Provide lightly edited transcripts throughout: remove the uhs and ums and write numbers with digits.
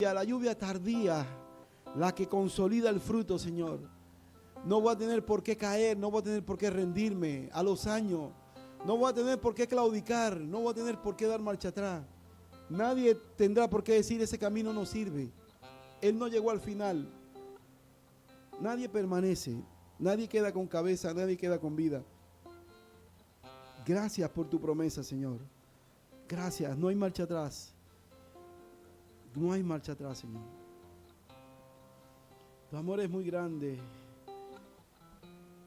a la lluvia tardía, la que consolida el fruto, Señor. No voy a tener por qué caer, no voy a tener por qué rendirme a los años. No voy a tener por qué claudicar, no voy a tener por qué dar marcha atrás. Nadie tendrá por qué decir ese camino no sirve. Él no llegó al final. Nadie permanece, nadie queda con cabeza, nadie queda con vida. Gracias por tu promesa, Señor. Gracias, no hay marcha atrás. No hay marcha atrás, Señor. Tu amor es muy grande.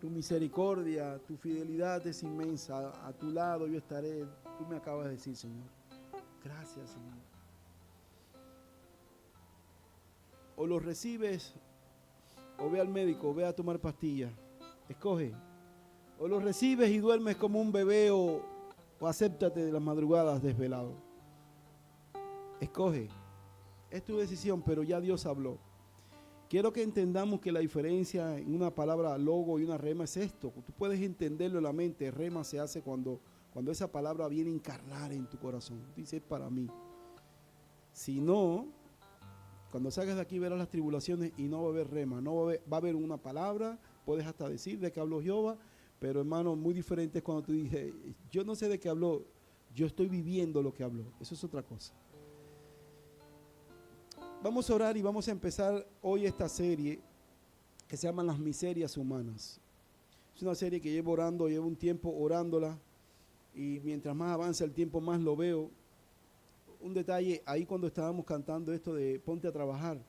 Tu misericordia, tu fidelidad es inmensa. A tu lado yo estaré. Tú me acabas de decir, Señor. Gracias, Señor. O lo recibes, o ve al médico, o ve a tomar pastillas. Escoge. O lo recibes y duermes como un bebé, o acéptate de las madrugadas desvelado. Escoge. Es tu decisión, pero ya Dios habló. Quiero que entendamos que la diferencia en una palabra logo y una rema es esto. Tú puedes entenderlo en la mente. Rema se hace cuando esa palabra viene a encarnar en tu corazón. Dice, es para mí. Si no, cuando salgas de aquí verás las tribulaciones y no va a haber rema. No va a haber una palabra. Puedes hasta decir de qué habló Jehová. Pero hermano, muy diferente es cuando tú dices, yo no sé de qué habló. Yo estoy viviendo lo que habló. Eso es otra cosa. Vamos a orar y vamos a empezar hoy esta serie que se llama Las Miserias Humanas. Es una serie que llevo orando, llevo un tiempo orándola y mientras más avanza el tiempo más lo veo. Un detalle, ahí cuando estábamos cantando esto de ponte a trabajar,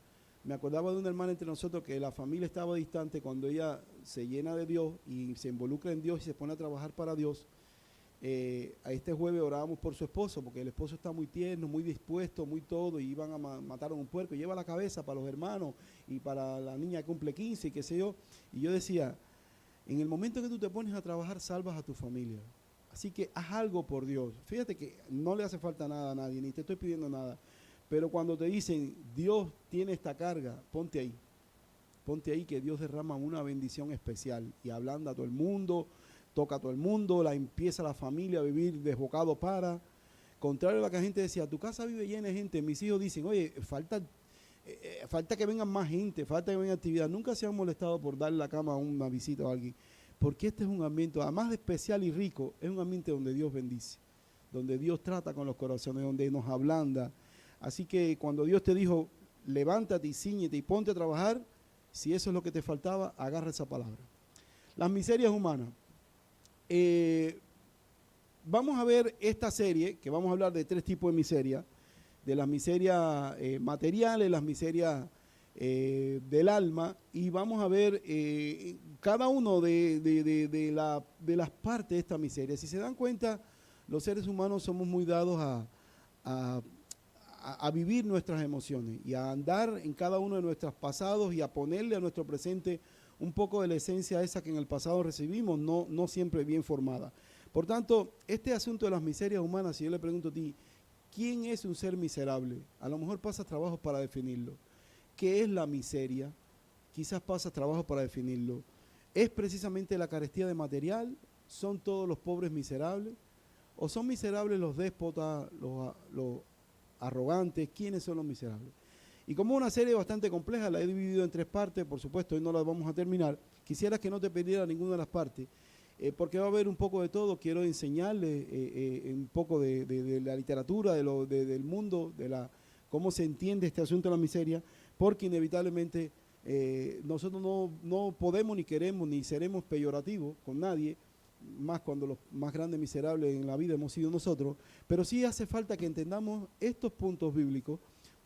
me acordaba de una hermana entre nosotros que la familia estaba distante cuando ella se llena de Dios y se involucra en Dios y se pone a trabajar para Dios. A este jueves orábamos por su esposo, porque el esposo está muy tierno, muy dispuesto, muy todo, y iban a matar a un puerco, y lleva la cabeza para los hermanos y para la niña que cumple 15 y qué sé yo. Y yo decía, en el momento que tú te pones a trabajar, salvas a tu familia. Así que haz algo por Dios. Fíjate que no le hace falta nada a nadie, ni te estoy pidiendo nada. Pero cuando te dicen, Dios tiene esta carga, ponte ahí. Ponte ahí que Dios derrama una bendición especial y ablanda a todo el mundo, toca a todo el mundo, empieza la familia a vivir desbocado para. Contrario a lo que la gente decía, tu casa vive llena de gente. Mis hijos dicen, oye, falta que vengan más gente, falta que venga actividad. Nunca se han molestado por darle la cama a una visita a alguien. Porque este es un ambiente, además de especial y rico, es un ambiente donde Dios bendice, donde Dios trata con los corazones, donde nos ablanda. Así que cuando Dios te dijo, levántate y cíñete y ponte a trabajar, si eso es lo que te faltaba, agarra esa palabra. Las miserias humanas. Vamos a ver esta serie, que vamos a hablar de 3 tipos de miseria, de las miserias materiales, las miserias del alma, y vamos a ver cada uno de las partes de esta miseria. Si se dan cuenta, los seres humanos somos muy dados a vivir nuestras emociones y a andar en cada uno de nuestros pasados y a ponerle a nuestro presente un poco de la esencia esa que en el pasado recibimos, no siempre bien formada. Por tanto, este asunto de las miserias humanas, si yo le pregunto a ti, ¿quién es un ser miserable? A lo mejor pasas trabajo para definirlo. ¿Qué es la miseria? Quizás pasas trabajo para definirlo. ¿Es precisamente la carestía de material? ¿Son todos los pobres miserables? ¿O son miserables los déspotas, los arrogantes? ¿Quiénes son los miserables? Y como una serie bastante compleja, la he dividido en 3 partes, por supuesto, hoy no la vamos a terminar. Quisiera que no te perdiera ninguna de las partes, porque va a haber un poco de todo. Quiero enseñarle un poco de la literatura, del mundo, cómo se entiende este asunto de la miseria, porque inevitablemente nosotros no podemos ni queremos ni seremos peyorativos con nadie, más cuando los más grandes miserables en la vida hemos sido nosotros, pero sí hace falta que entendamos estos puntos bíblicos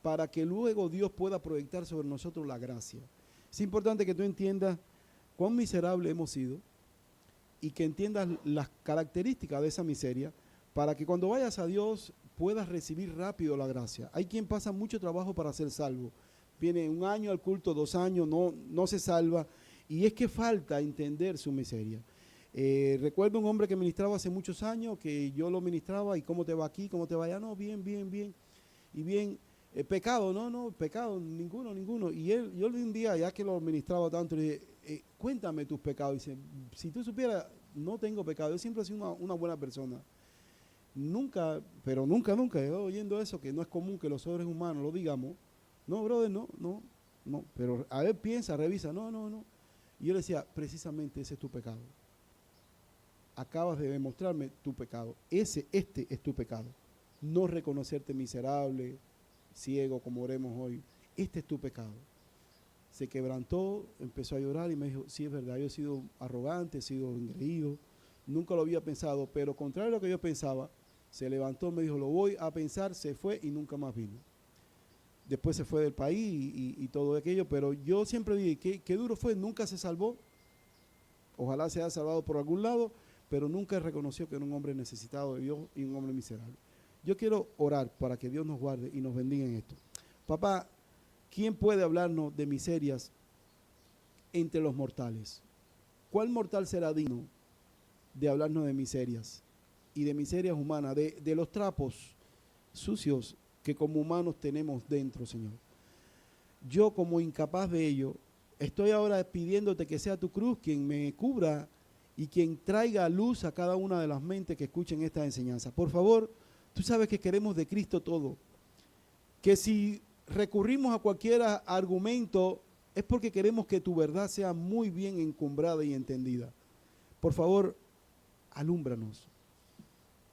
para que luego Dios pueda proyectar sobre nosotros la gracia. Es importante que tú entiendas cuán miserable hemos sido y que entiendas las características de esa miseria para que cuando vayas a Dios puedas recibir rápido la gracia. Hay quien pasa mucho trabajo para ser salvo. Viene 1 año al culto, 2 años, no se salva, y es que falta entender su miseria. Recuerdo un hombre que ministraba hace muchos años, que yo lo ministraba, y ¿cómo te va aquí? ¿Cómo te va allá? No, bien. Y bien, pecado, no, pecado, ninguno. Y yo un día, ya que lo ministraba tanto, le dije, cuéntame tus pecados. Y dice, si tú supieras, no tengo pecado, yo siempre he sido una buena persona. Nunca, yo oyendo eso, que no es común que los seres humanos lo digamos, No, brother, no. Pero a ver, piensa, revisa. No. Y yo le decía, precisamente ese es tu pecado. Acabas de demostrarme tu pecado. Este es tu pecado. No reconocerte miserable, ciego, como oremos hoy. Este es tu pecado. Se quebrantó, empezó a llorar y me dijo, sí, es verdad, yo he sido arrogante, he sido engreído, nunca lo había pensado, pero contrario a lo que yo pensaba, se levantó, me dijo, lo voy a pensar, se fue y nunca más vino. Después se fue del país y todo aquello, pero yo siempre dije, qué duro fue, nunca se salvó, ojalá se haya salvado por algún lado, pero nunca reconoció que era un hombre necesitado de Dios y un hombre miserable. Yo quiero orar para que Dios nos guarde y nos bendiga en esto. Papá, ¿quién puede hablarnos de miserias entre los mortales? ¿Cuál mortal será digno de hablarnos de miserias y de miserias humanas, de los trapos sucios que como humanos tenemos dentro, Señor? Yo, como incapaz de ello, estoy ahora pidiéndote que sea tu cruz quien me cubra y quien traiga luz a cada una de las mentes que escuchen esta enseñanza. Por favor, tú sabes que queremos de Cristo todo, que si recurrimos a cualquier argumento es porque queremos que tu verdad sea muy bien encumbrada y entendida. Por favor, alúmbranos,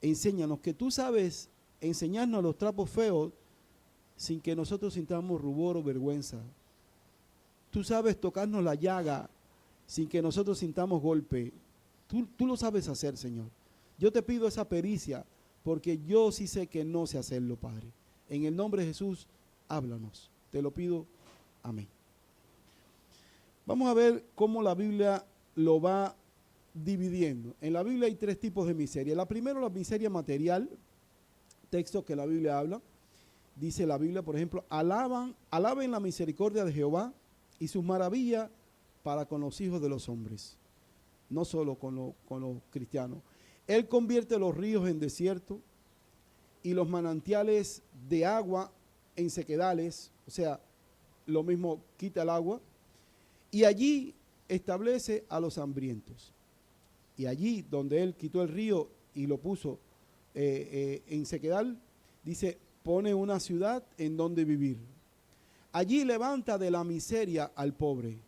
enséñanos, que tú sabes enseñarnos los trapos feos sin que nosotros sintamos rubor o vergüenza. Tú sabes tocarnos la llaga sin que nosotros sintamos golpe. Tú lo sabes hacer, Señor. Yo te pido esa pericia porque yo sí sé que no sé hacerlo, Padre. En el nombre de Jesús, háblanos. Te lo pido. Amén. Vamos a ver cómo la Biblia lo va dividiendo. En la Biblia hay tres tipos de miseria. La primera, la miseria material, texto que la Biblia habla. Dice la Biblia, por ejemplo, alaben la misericordia de Jehová y sus maravillas para con los hijos de los hombres. No solo con los cristianos. Él convierte los ríos en desierto y los manantiales de agua en sequedales, o sea, lo mismo, quita el agua, y allí establece a los hambrientos. Y allí donde él quitó el río y lo puso en sequedal, dice, pone una ciudad en donde vivir. Allí levanta de la miseria al pobre,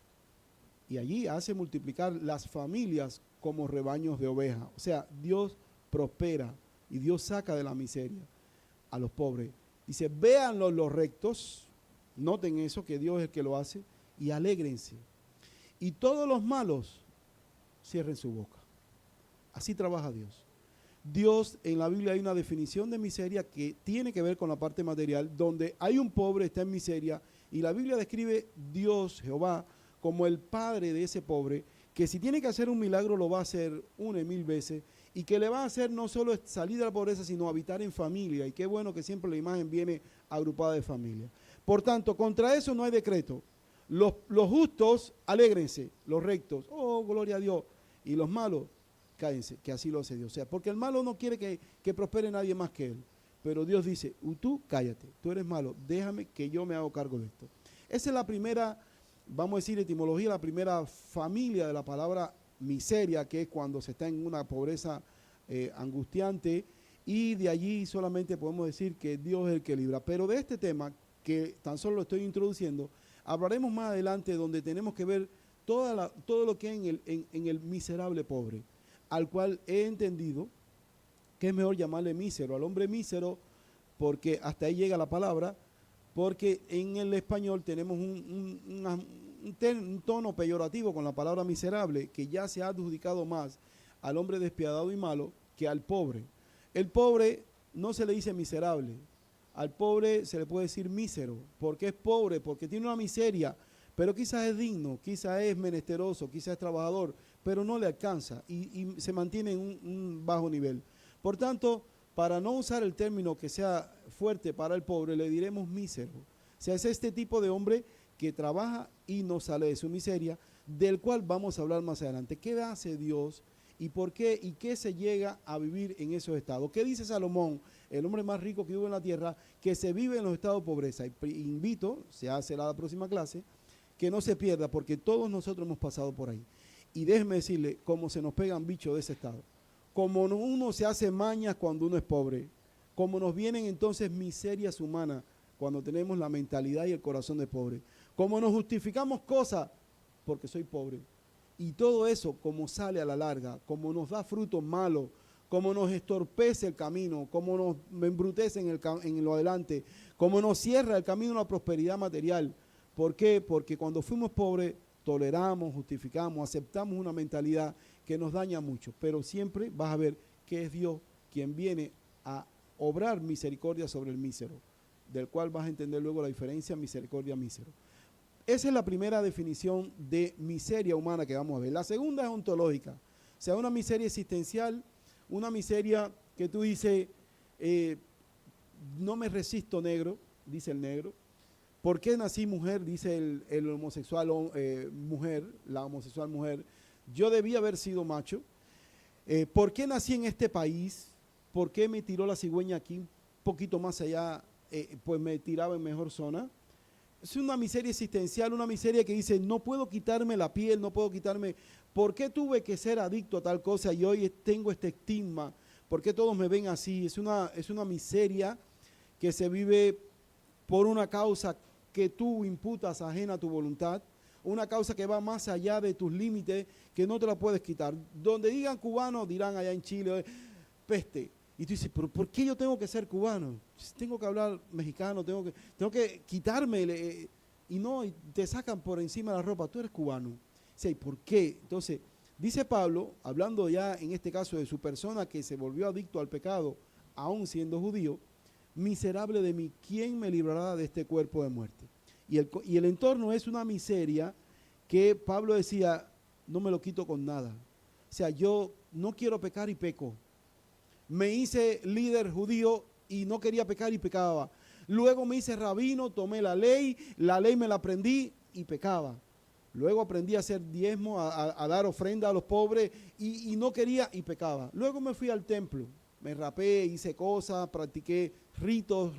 y allí hace multiplicar las familias como rebaños de ovejas. O sea, Dios prospera y Dios saca de la miseria a los pobres. Dice, véanlo los rectos, noten eso, que Dios es el que lo hace, y alégrense. Y todos los malos cierren su boca. Así trabaja Dios. Dios, en la Biblia hay una definición de miseria que tiene que ver con la parte material, donde hay un pobre, está en miseria, y la Biblia describe Dios, Jehová, como el padre de ese pobre, que si tiene que hacer un milagro lo va a hacer 1 y 1000 veces, y que le va a hacer no solo salir de la pobreza, sino habitar en familia. Y qué bueno que siempre la imagen viene agrupada de familia. Por tanto, contra eso no hay decreto. Los justos, alégrense, los rectos, oh, gloria a Dios. Y los malos, cállense, que así lo hace Dios. O sea, porque el malo no quiere que prospere nadie más que él. Pero Dios dice, tú cállate, tú eres malo, déjame que yo me hago cargo de esto. Esa es la primera, vamos a decir, etimología, la primera familia de la palabra miseria, que es cuando se está en una pobreza angustiante, y de allí solamente podemos decir que Dios es el que libra. Pero de este tema, que tan solo lo estoy introduciendo, hablaremos más adelante, donde tenemos que ver todo lo que hay en el miserable pobre, al cual he entendido que es mejor llamarle mísero, al hombre mísero, porque hasta ahí llega la palabra, porque en el español tenemos un tono peyorativo con la palabra miserable, que ya se ha adjudicado más al hombre despiadado y malo que al pobre. El pobre no se le dice miserable, al pobre se le puede decir mísero, porque es pobre, porque tiene una miseria, pero quizás es digno, quizás es menesteroso, quizás es trabajador, pero no le alcanza y se mantiene en un bajo nivel. Por tanto, para no usar el término que sea fuerte para el pobre, le diremos mísero. O sea, es este tipo de hombre que trabaja y no sale de su miseria, del cual vamos a hablar más adelante. ¿Qué hace Dios y por qué y qué se llega a vivir en esos estados? ¿Qué dice Salomón, el hombre más rico que vive en la tierra, que se vive en los estados de pobreza? Invito, se hace la próxima clase, que no se pierda, porque todos nosotros hemos pasado por ahí. Y déjeme decirle cómo se nos pegan bichos de ese estado. Como uno se hace mañas cuando uno es pobre, como nos vienen entonces miserias humanas cuando tenemos la mentalidad y el corazón de pobre. Como nos justificamos cosas, porque soy pobre. Y todo eso, como sale a la larga, como nos da frutos malos, como nos estorpece el camino, como nos embrutece en lo adelante, como nos cierra el camino a la prosperidad material. ¿Por qué? Porque cuando fuimos pobres, toleramos, justificamos, aceptamos una mentalidad que nos daña mucho. Pero siempre vas a ver que es Dios quien viene a obrar misericordia sobre el mísero, del cual vas a entender luego la diferencia misericordia-mísero. Esa es la primera definición de miseria humana que vamos a ver. La segunda es ontológica, o sea, una miseria existencial, una miseria que tú dices, no me resisto negro, dice el negro. ¿Por qué nací mujer? Dice el homosexual mujer, la homosexual mujer. Yo debía haber sido macho. ¿Por qué nací en este país? ¿Por qué me tiró la cigüeña aquí un poquito más allá? Pues me tiraba en mejor zona. Es una miseria existencial, una miseria que dice, no puedo quitarme la piel, no puedo quitarme. ¿Por qué tuve que ser adicto a tal cosa y hoy tengo este estigma? ¿Por qué todos me ven así? Es una miseria que se vive por una causa que tú imputas ajena a tu voluntad, una causa que va más allá de tus límites, que no te la puedes quitar. Donde digan cubano, dirán allá en Chile, peste. Y tú dices, ¿pero por qué yo tengo que ser cubano? Tengo que hablar mexicano, tengo que quitarme, y no, y te sacan por encima de la ropa, tú eres cubano. ¿Sí? ¿Por qué? Entonces, dice Pablo, hablando ya en este caso de su persona que se volvió adicto al pecado, aún siendo judío, miserable de mí, ¿quién me librará de este cuerpo de muerte? Y el entorno es una miseria que Pablo decía, no me lo quito con nada. O sea, yo no quiero pecar y peco. Me hice líder judío y no quería pecar y pecaba. Luego me hice rabino, tomé la ley me la aprendí y pecaba. Luego aprendí a hacer diezmo, a dar ofrenda a los pobres y no quería y pecaba. Luego me fui al templo, me rapé, hice cosas, practiqué ritos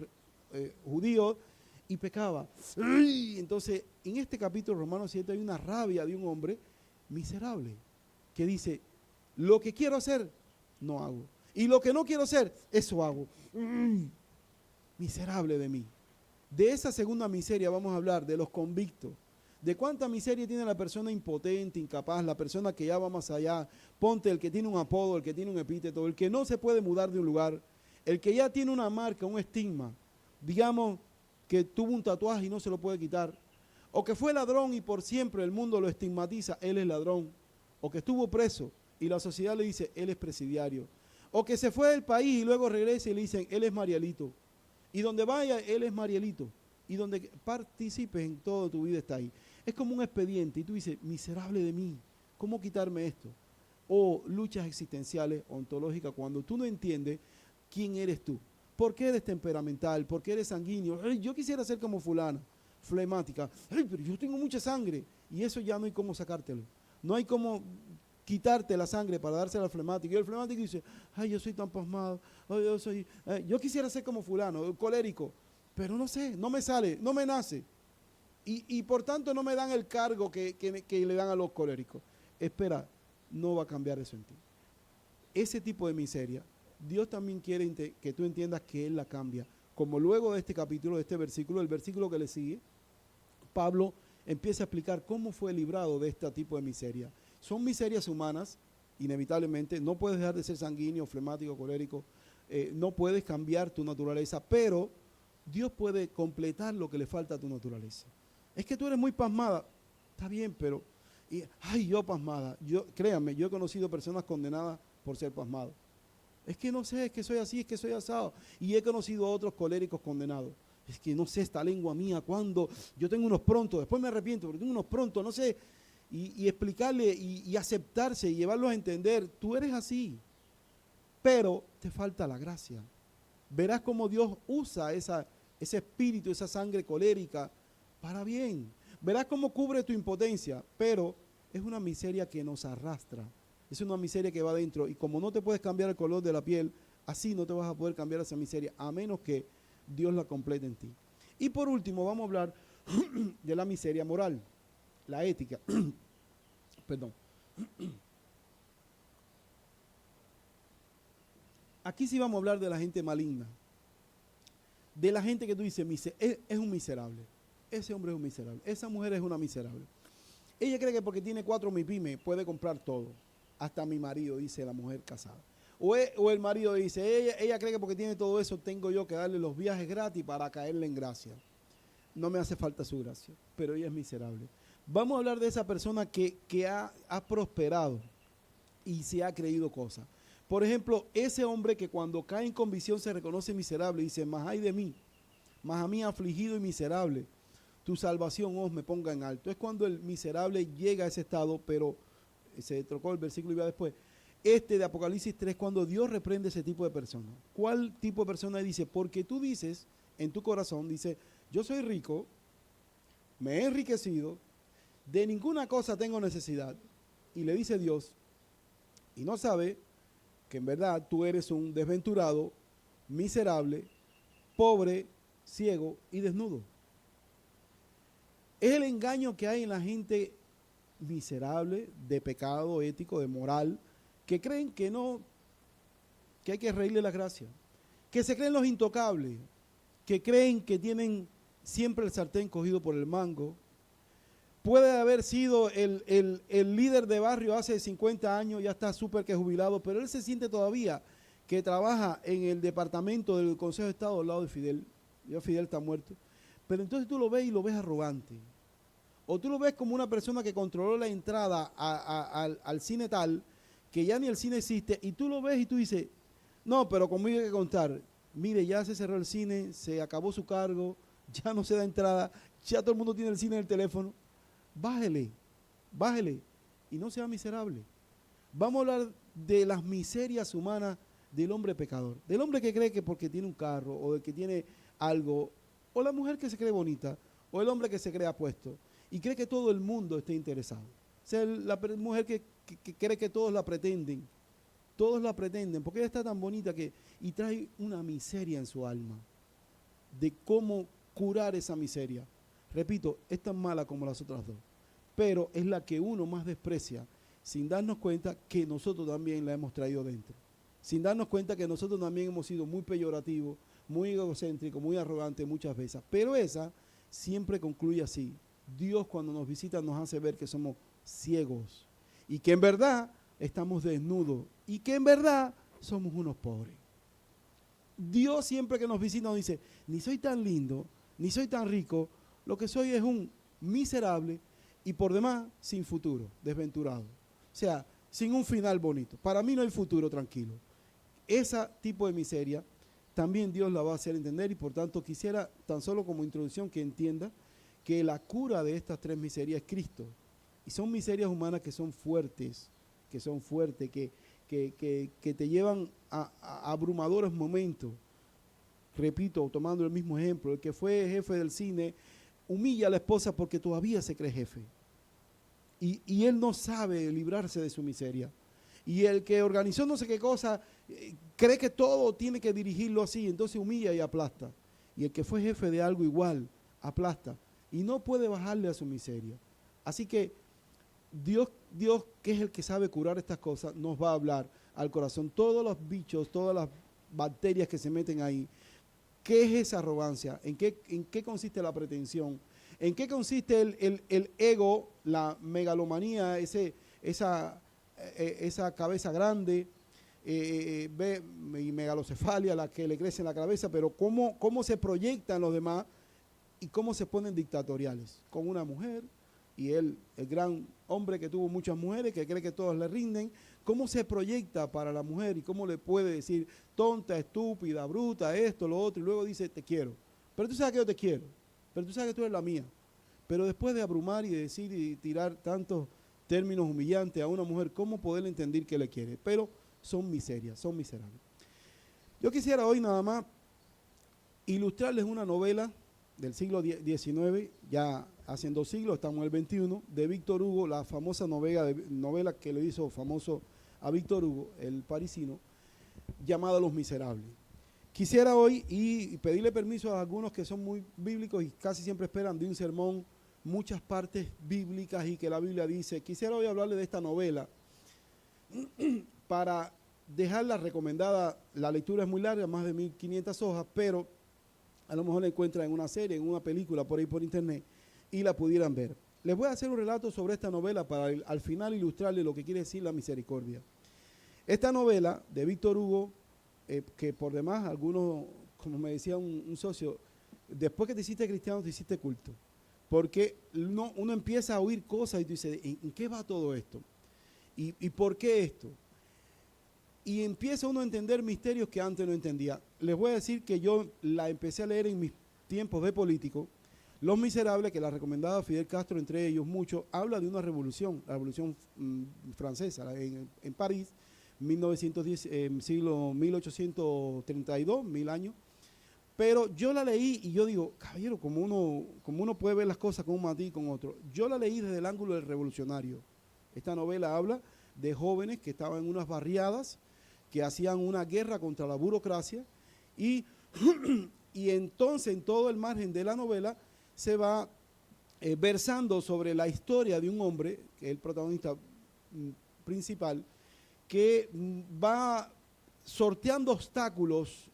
judíos y pecaba. Entonces, en este capítulo, Romanos 7, hay una rabia de un hombre miserable que dice, lo que quiero hacer, no hago. Y lo que no quiero hacer, eso hago. Miserable de mí. De esa segunda miseria vamos a hablar, de los convictos. De cuánta miseria tiene la persona impotente, incapaz, la persona que ya va más allá. Ponte el que tiene un apodo, el que tiene un epíteto, el que no se puede mudar de un lugar, el que ya tiene una marca, un estigma. Digamos que tuvo un tatuaje y no se lo puede quitar. O que fue ladrón y por siempre el mundo lo estigmatiza, él es ladrón. O que estuvo preso y la sociedad le dice, él es presidiario. O que se fue del país y luego regresa y le dicen, él es Marielito. Y donde vaya, él es Marielito. Y donde participes en toda tu vida está ahí. Es como un expediente y tú dices, miserable de mí, ¿cómo quitarme esto? O luchas existenciales, ontológicas, cuando tú no entiendes quién eres tú. ¿Por qué eres temperamental? ¿Por qué eres sanguíneo? Ay, yo quisiera ser como fulana, flemática. Ay, pero yo tengo mucha sangre. Y eso ya no hay cómo sacártelo. No hay cómo quitarte la sangre para dársela al flemático. Y el flemático dice, ay, yo soy tan pasmado, ay, yo quisiera ser como fulano, colérico, pero no sé, no me sale, no me nace. Y por tanto no me dan el cargo que le dan a los coléricos. Espera, no va a cambiar eso en ti. Ese tipo de miseria, Dios también quiere que tú entiendas que Él la cambia. Como luego de este capítulo, de este versículo, el versículo que le sigue, Pablo empieza a explicar cómo fue librado de este tipo de miseria. Son miserias humanas, inevitablemente, no puedes dejar de ser sanguíneo, flemático, colérico, no puedes cambiar tu naturaleza, pero Dios puede completar lo que le falta a tu naturaleza. Es que tú eres muy pasmada, está bien, pero, yo pasmada, créanme, yo he conocido personas condenadas por ser pasmado. Es que no sé, es que soy así, es que soy asado. Y he conocido a otros coléricos condenados. Es que no sé, esta lengua mía, cuando yo tengo unos prontos, después me arrepiento, pero tengo unos prontos, no sé. Y explicarle y aceptarse y llevarlos a entender, tú eres así, pero te falta la gracia. Verás cómo Dios usa ese espíritu, esa sangre colérica para bien. Verás cómo cubre tu impotencia, pero es una miseria que nos arrastra. Es una miseria que va adentro y como no te puedes cambiar el color de la piel, así no te vas a poder cambiar esa miseria a menos que Dios la complete en ti. Y por último vamos a hablar de la miseria moral, la ética. Perdón. Aquí sí vamos a hablar de la gente maligna. de la gente que tú dices, es un miserable. Ese hombre es un miserable. Esa mujer es una miserable. Ella cree que porque tiene 4 MIPYME puede comprar todo. Hasta mi marido, dice la mujer casada. O el marido dice, ella cree que porque tiene todo eso tengo yo que darle los viajes gratis para caerle en gracia. No me hace falta su gracia, pero ella es miserable. Vamos a hablar de esa persona que ha prosperado y se ha creído cosas. Por ejemplo, ese hombre que cuando cae en convicción se reconoce miserable y dice, mas ay de mí, mas a mí afligido y miserable, tu salvación, oh, me ponga en alto. Es cuando el miserable llega a ese estado, pero se trocó el versículo y va después. De Apocalipsis 3, cuando Dios reprende ese tipo de persona. ¿Cuál tipo de persona dice? Porque tú dices en tu corazón, dice, yo soy rico, me he enriquecido, de ninguna cosa tengo necesidad. Y le dice Dios, y no sabe que en verdad tú eres un desventurado, miserable, pobre, ciego y desnudo. Es el engaño que hay en la gente miserable, de pecado ético, de moral, que creen que no, que hay que reírle la gracia, que se creen los intocables, que creen que tienen siempre el sartén cogido por el mango. Puede haber sido el líder de barrio hace 50 años, ya está súper que jubilado, pero él se siente todavía que trabaja en el departamento del Consejo de Estado al lado de Fidel. Ya Fidel está muerto. Pero entonces tú lo ves y lo ves arrogante. O tú lo ves como una persona que controló la entrada al cine tal, que ya ni el cine existe, y tú lo ves y tú dices, no, pero conmigo hay que contar. Mire, ya se cerró el cine, se acabó su cargo, ya no se da entrada, ya todo el mundo tiene el cine en el teléfono. Bájele, bájele y no sea miserable. Vamos a hablar de las miserias humanas del hombre pecador, del hombre que cree que porque tiene un carro o de que tiene algo, o la mujer que se cree bonita, o el hombre que se cree apuesto y cree que todo el mundo esté interesado. O sea, la mujer que cree que todos la pretenden porque ella está tan bonita y trae una miseria en su alma de cómo curar esa miseria. Repito, es tan mala como las otras dos, pero es la que uno más desprecia sin darnos cuenta que nosotros también la hemos traído dentro, sin darnos cuenta que nosotros también hemos sido muy peyorativos, muy egocéntricos, muy arrogantes muchas veces, pero esa siempre concluye así. Dios cuando nos visita nos hace ver que somos ciegos y que en verdad estamos desnudos y que en verdad somos unos pobres. Dios siempre que nos visita nos dice, ni soy tan lindo, ni soy tan rico, lo que soy es un miserable y por demás sin futuro, desventurado. O sea, sin un final bonito. Para mí no hay futuro tranquilo. Ese tipo de miseria también Dios la va a hacer entender y por tanto quisiera tan solo como introducción que entienda que la cura de estas 3 miserias es Cristo. Y son miserias humanas que son fuertes, que te llevan a abrumadores momentos. Repito, tomando el mismo ejemplo, el que fue jefe del cine humilla a la esposa porque todavía se cree jefe. Y él no sabe librarse de su miseria. Y el que organizó no sé qué cosa, cree que todo tiene que dirigirlo así, entonces humilla y aplasta. Y el que fue jefe de algo igual, aplasta. Y no puede bajarle a su miseria. Así que Dios, que es el que sabe curar estas cosas, nos va a hablar al corazón. Todos los bichos, todas las bacterias que se meten ahí. ¿Qué es esa arrogancia? ¿En qué consiste la pretensión? ¿En qué consiste el ego, la megalomanía, esa cabeza grande y megalocefalia, la que le crece en la cabeza, pero cómo se proyectan los demás y cómo se ponen dictatoriales con una mujer y el gran hombre que tuvo muchas mujeres, que cree que todas le rinden, cómo se proyecta para la mujer y cómo le puede decir tonta, estúpida, bruta, esto, lo otro, y luego dice te quiero, pero tú sabes que yo te quiero, pero tú sabes que tú eres la mía. Pero después de abrumar y de decir y tirar tantos términos humillantes a una mujer, ¿cómo poder entender que le quiere? Pero son miserias, son miserables. Yo quisiera hoy nada más ilustrarles una novela del siglo XIX, ya hace 2 siglos, estamos en el 21, de Víctor Hugo, la famosa novela que le hizo famoso a Víctor Hugo, el parisino, llamada Los Miserables. Quisiera hoy y pedirle permiso a algunos que son muy bíblicos y casi siempre esperan de un sermón muchas partes bíblicas y que la Biblia dice. Quisiera hoy hablarle de esta novela para dejarla recomendada. La lectura es muy larga, más de 1500 hojas, pero a lo mejor la encuentran en una serie, en una película por ahí por internet y la pudieran ver. Les voy a hacer un relato sobre esta novela para al final ilustrarles lo que quiere decir la misericordia. Esta novela de Víctor Hugo, que por demás algunos, como me decía un socio, después que te hiciste cristiano te hiciste culto, porque uno empieza a oír cosas y tú dices, ¿en qué va todo esto? ¿Y por qué esto? Y empieza uno a entender misterios que antes no entendía. Les voy a decir que yo la empecé a leer en mis tiempos de político. Los Miserables, que la recomendaba Fidel Castro, entre ellos muchos, habla de una revolución, la revolución francesa en París, 1910, siglo 1832, 1000 años. Pero yo la leí y yo digo, caballero, como uno puede ver las cosas con un matiz y con otro. Yo la leí desde el ángulo del revolucionario. Esta novela habla de jóvenes que estaban en unas barriadas, que hacían una guerra contra la burocracia y, y entonces en todo el margen de la novela se va versando sobre la historia de un hombre, que es el protagonista principal, que va sorteando obstáculos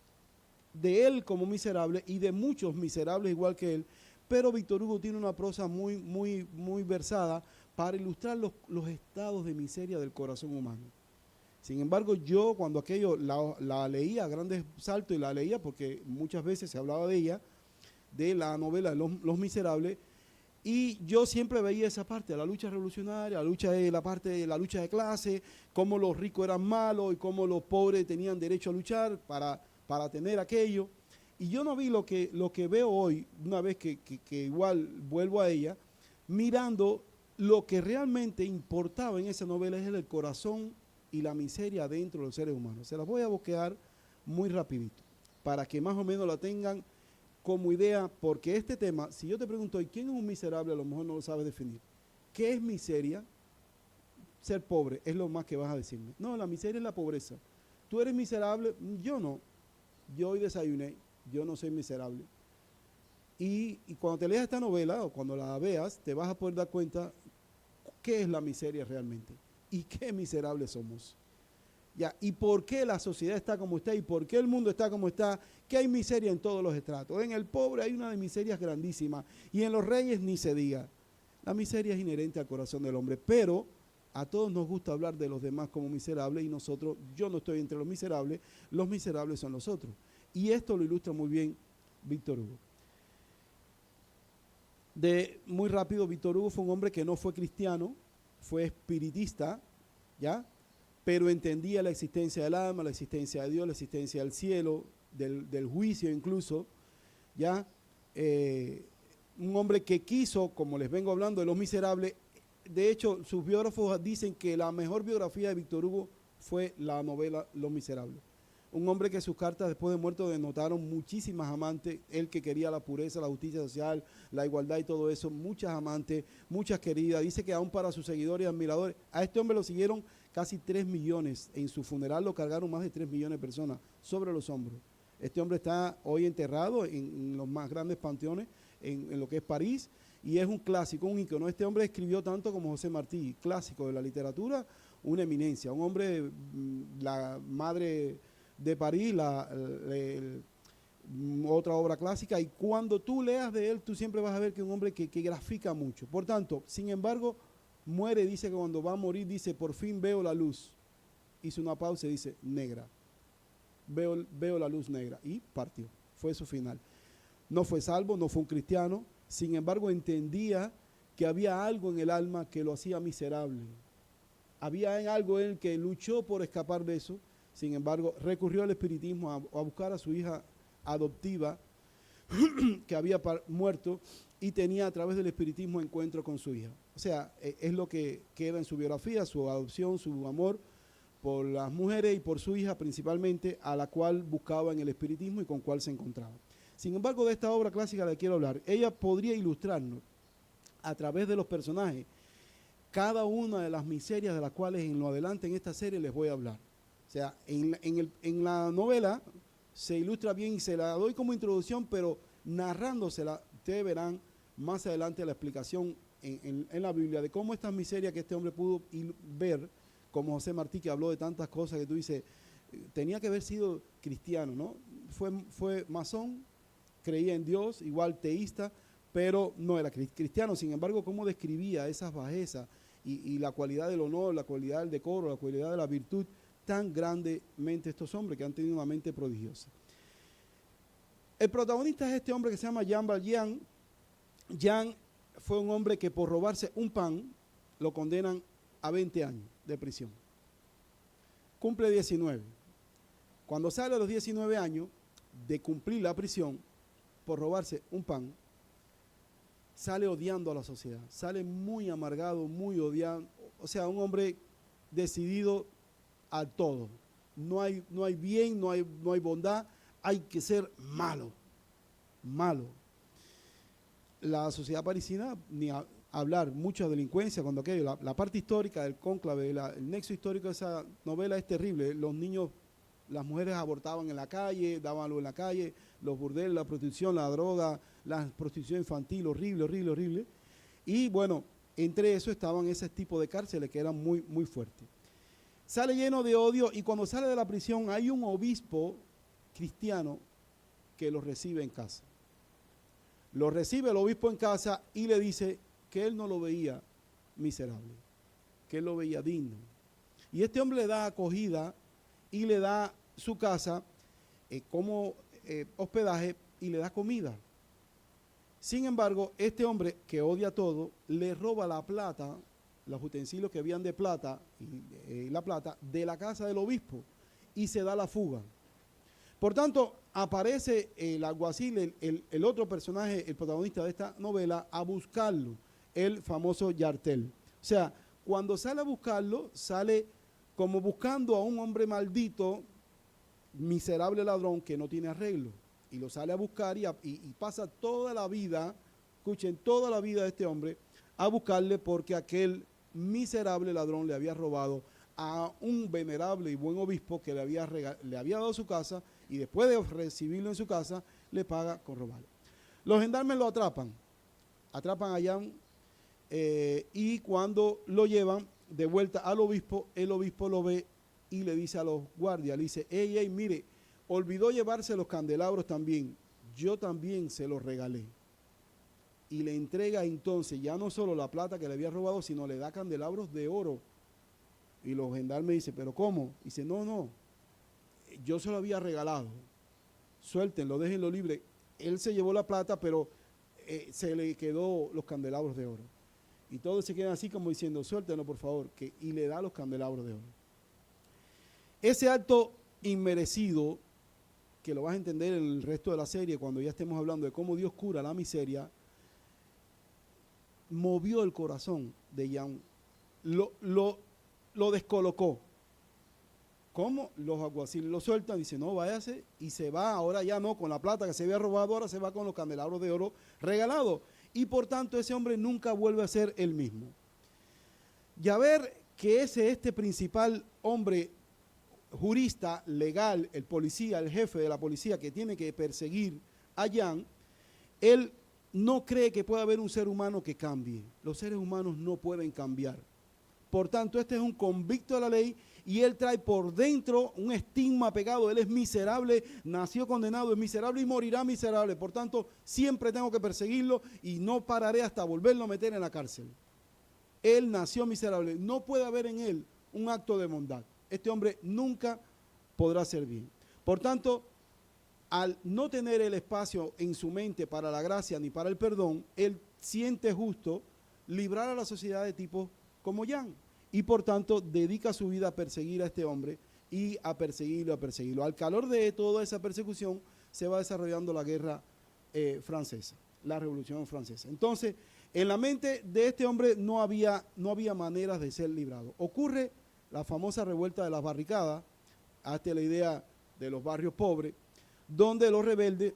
de él como miserable y de muchos miserables igual que él, pero Víctor Hugo tiene una prosa muy versada para ilustrar los estados de miseria del corazón humano. Sin embargo, yo cuando aquello la leía a grandes saltos y la leía porque muchas veces se hablaba de ella, de la novela Los Miserables, y yo siempre veía esa parte, la lucha revolucionaria, la parte de la lucha de clase, cómo los ricos eran malos y cómo los pobres tenían derecho a luchar para tener aquello. Y yo no vi lo que veo hoy, una vez que igual vuelvo a ella, mirando lo que realmente importaba en esa novela es el corazón y la miseria dentro de los seres humanos. Se las voy a bosquear muy rapidito, para que más o menos la tengan como idea, porque este tema, si yo te pregunto, ¿y quién es un miserable? A lo mejor no lo sabes definir. ¿Qué es miseria? Ser pobre, es lo más que vas a decirme. No, la miseria es la pobreza. ¿Tú eres miserable? Yo no. Yo hoy desayuné, yo no soy miserable. Y cuando te leas esta novela o cuando la veas, te vas a poder dar cuenta qué es la miseria realmente y qué miserables somos. Ya, y por qué la sociedad está como está y por qué el mundo está como está, que hay miseria en todos los estratos. En el pobre hay una de miserias grandísimas y en los reyes ni se diga. La miseria es inherente al corazón del hombre, pero a todos nos gusta hablar de los demás como miserables y nosotros, yo no estoy entre los miserables son los otros. Y esto lo ilustra muy bien Víctor Hugo. Muy rápido, Víctor Hugo fue un hombre que no fue cristiano, fue espiritista, ¿ya? Pero entendía la existencia del alma, la existencia de Dios, la existencia del cielo, del juicio incluso, ¿ya? Un hombre que quiso, como les vengo hablando de Los Miserables, de hecho sus biógrafos dicen que la mejor biografía de Víctor Hugo fue la novela Los Miserables. Un hombre que sus cartas después de muerto denotaron muchísimas amantes, él que quería la pureza, la justicia social, la igualdad y todo eso, muchas amantes, muchas queridas. Dice que aún para sus seguidores y admiradores, a este hombre lo siguieron casi 3 millones. En su funeral lo cargaron más de 3 millones de personas sobre los hombros. Este hombre está hoy enterrado en los más grandes panteones, en lo que es París, y es un clásico, un ícono. Este hombre escribió tanto como José Martí, clásico de la literatura, una eminencia. Un hombre, la madre de París, otra obra clásica, y cuando tú leas de él, tú siempre vas a ver que es un hombre que grafica mucho. Por tanto, sin embargo, muere, dice que cuando va a morir, dice, por fin veo la luz. Hizo una pausa y dice, negra. Veo la luz negra. Y partió. Fue su final. No fue salvo, no fue un cristiano. Sin embargo, entendía que había algo en el alma que lo hacía miserable. Había algo en él que luchó por escapar de eso. Sin embargo, recurrió al espiritismo a buscar a su hija adoptiva que había muerto y tenía a través del espiritismo encuentro con su hija. O sea, es lo que queda en su biografía, su adopción, su amor por las mujeres y por su hija principalmente, a la cual buscaba en el espiritismo y con cual se encontraba. Sin embargo, de esta obra clásica le quiero hablar. Ella podría ilustrarnos a través de los personajes cada una de las miserias de las cuales en lo adelante en esta serie les voy a hablar. O sea, en la novela se ilustra bien y se la doy como introducción, pero narrándosela, ustedes verán más adelante la explicación en la Biblia de cómo estas miserias que este hombre pudo ver, como José Martí, que habló de tantas cosas que tú dices, tenía que haber sido cristiano, ¿no? Fue masón, creía en Dios, igual teísta, pero no era cristiano. Sin embargo, cómo describía esas bajezas y la cualidad del honor, la cualidad del decoro, la cualidad de la virtud tan grandemente estos hombres que han tenido una mente prodigiosa. El protagonista es este hombre que se llama Jean Valjean. Jean fue un hombre que por robarse un pan lo condenan a 20 años de prisión. Cumple 19. Cuando sale a los 19 años de cumplir la prisión por robarse un pan, sale odiando a la sociedad, sale muy amargado, muy odiado, o sea, un hombre decidido a todo. No hay bien, no hay bondad, hay que ser malo, malo. La sociedad parisina, ni hablar, mucha delincuencia, cuando aquello, la parte histórica del cónclave, el nexo histórico de esa novela es terrible. Los niños, las mujeres abortaban en la calle, daban algo en la calle, los burdeles, la prostitución, la droga, la prostitución infantil, horrible, horrible, horrible. Y bueno, entre eso estaban ese tipo de cárceles que eran muy, muy fuertes. Sale lleno de odio y cuando sale de la prisión hay un obispo cristiano que lo recibe en casa. Lo recibe el obispo en casa y le dice que él no lo veía miserable, que él lo veía digno. Y este hombre le da acogida y le da su casa como hospedaje y le da comida. Sin embargo, este hombre que odia todo, le roba la plata, los utensilios que habían de plata y la plata de la casa del obispo y se da la fuga. Por tanto, aparece el alguacil, el otro personaje, el protagonista de esta novela, a buscarlo, el famoso Yartel. O sea, cuando sale a buscarlo, sale como buscando a un hombre maldito, miserable ladrón que no tiene arreglo. Y lo sale a buscar y pasa toda la vida, escuchen, toda la vida de este hombre, a buscarle porque aquel miserable ladrón le había robado a un venerable y buen obispo que le había dado su casa y después de recibirlo en su casa, le paga con robarlo. Los gendarmes lo atrapan a Jean y cuando lo llevan de vuelta al obispo, el obispo lo ve y le dice a los guardias, le dice, ey, mire, olvidó llevarse los candelabros también, yo también se los regalé. Y le entrega entonces ya no solo la plata que le había robado, sino le da candelabros de oro. Y los gendarmes dicen, ¿pero cómo? Dice, no, yo se lo había regalado. Suéltenlo, déjenlo libre. Él se llevó la plata, pero se le quedó los candelabros de oro. Y todos se quedan así como diciendo, suéltenlo por favor, y le da los candelabros de oro. Ese acto inmerecido, que lo vas a entender en el resto de la serie, cuando ya estemos hablando de cómo Dios cura la miseria, movió el corazón de Jean, lo descolocó. ¿Cómo? Los alguaciles lo sueltan, dice, no, váyase, y se va, ahora ya no con la plata que se había robado, ahora se va con los candelabros de oro regalados. Y por tanto ese hombre nunca vuelve a ser el mismo. Ya ver que este principal hombre jurista, legal, el policía, el jefe de la policía que tiene que perseguir a Jean, él no cree que pueda haber un ser humano que cambie. Los seres humanos no pueden cambiar. Por tanto, este es un convicto de la ley y él trae por dentro un estigma pegado. Él es miserable, nació condenado, es miserable y morirá miserable. Por tanto, siempre tengo que perseguirlo y no pararé hasta volverlo a meter en la cárcel. Él nació miserable. No puede haber en él un acto de bondad. Este hombre nunca podrá ser bien. Por tanto, al no tener el espacio en su mente para la gracia ni para el perdón, él siente justo librar a la sociedad de tipos como Jean. Y por tanto, dedica su vida a perseguir a este hombre y a perseguirlo, a perseguirlo. Al calor de toda esa persecución se va desarrollando la guerra francesa, la Revolución Francesa. Entonces, en la mente de este hombre no había maneras de ser librado. Ocurre la famosa revuelta de las barricadas, hasta la idea de los barrios pobres, donde los rebeldes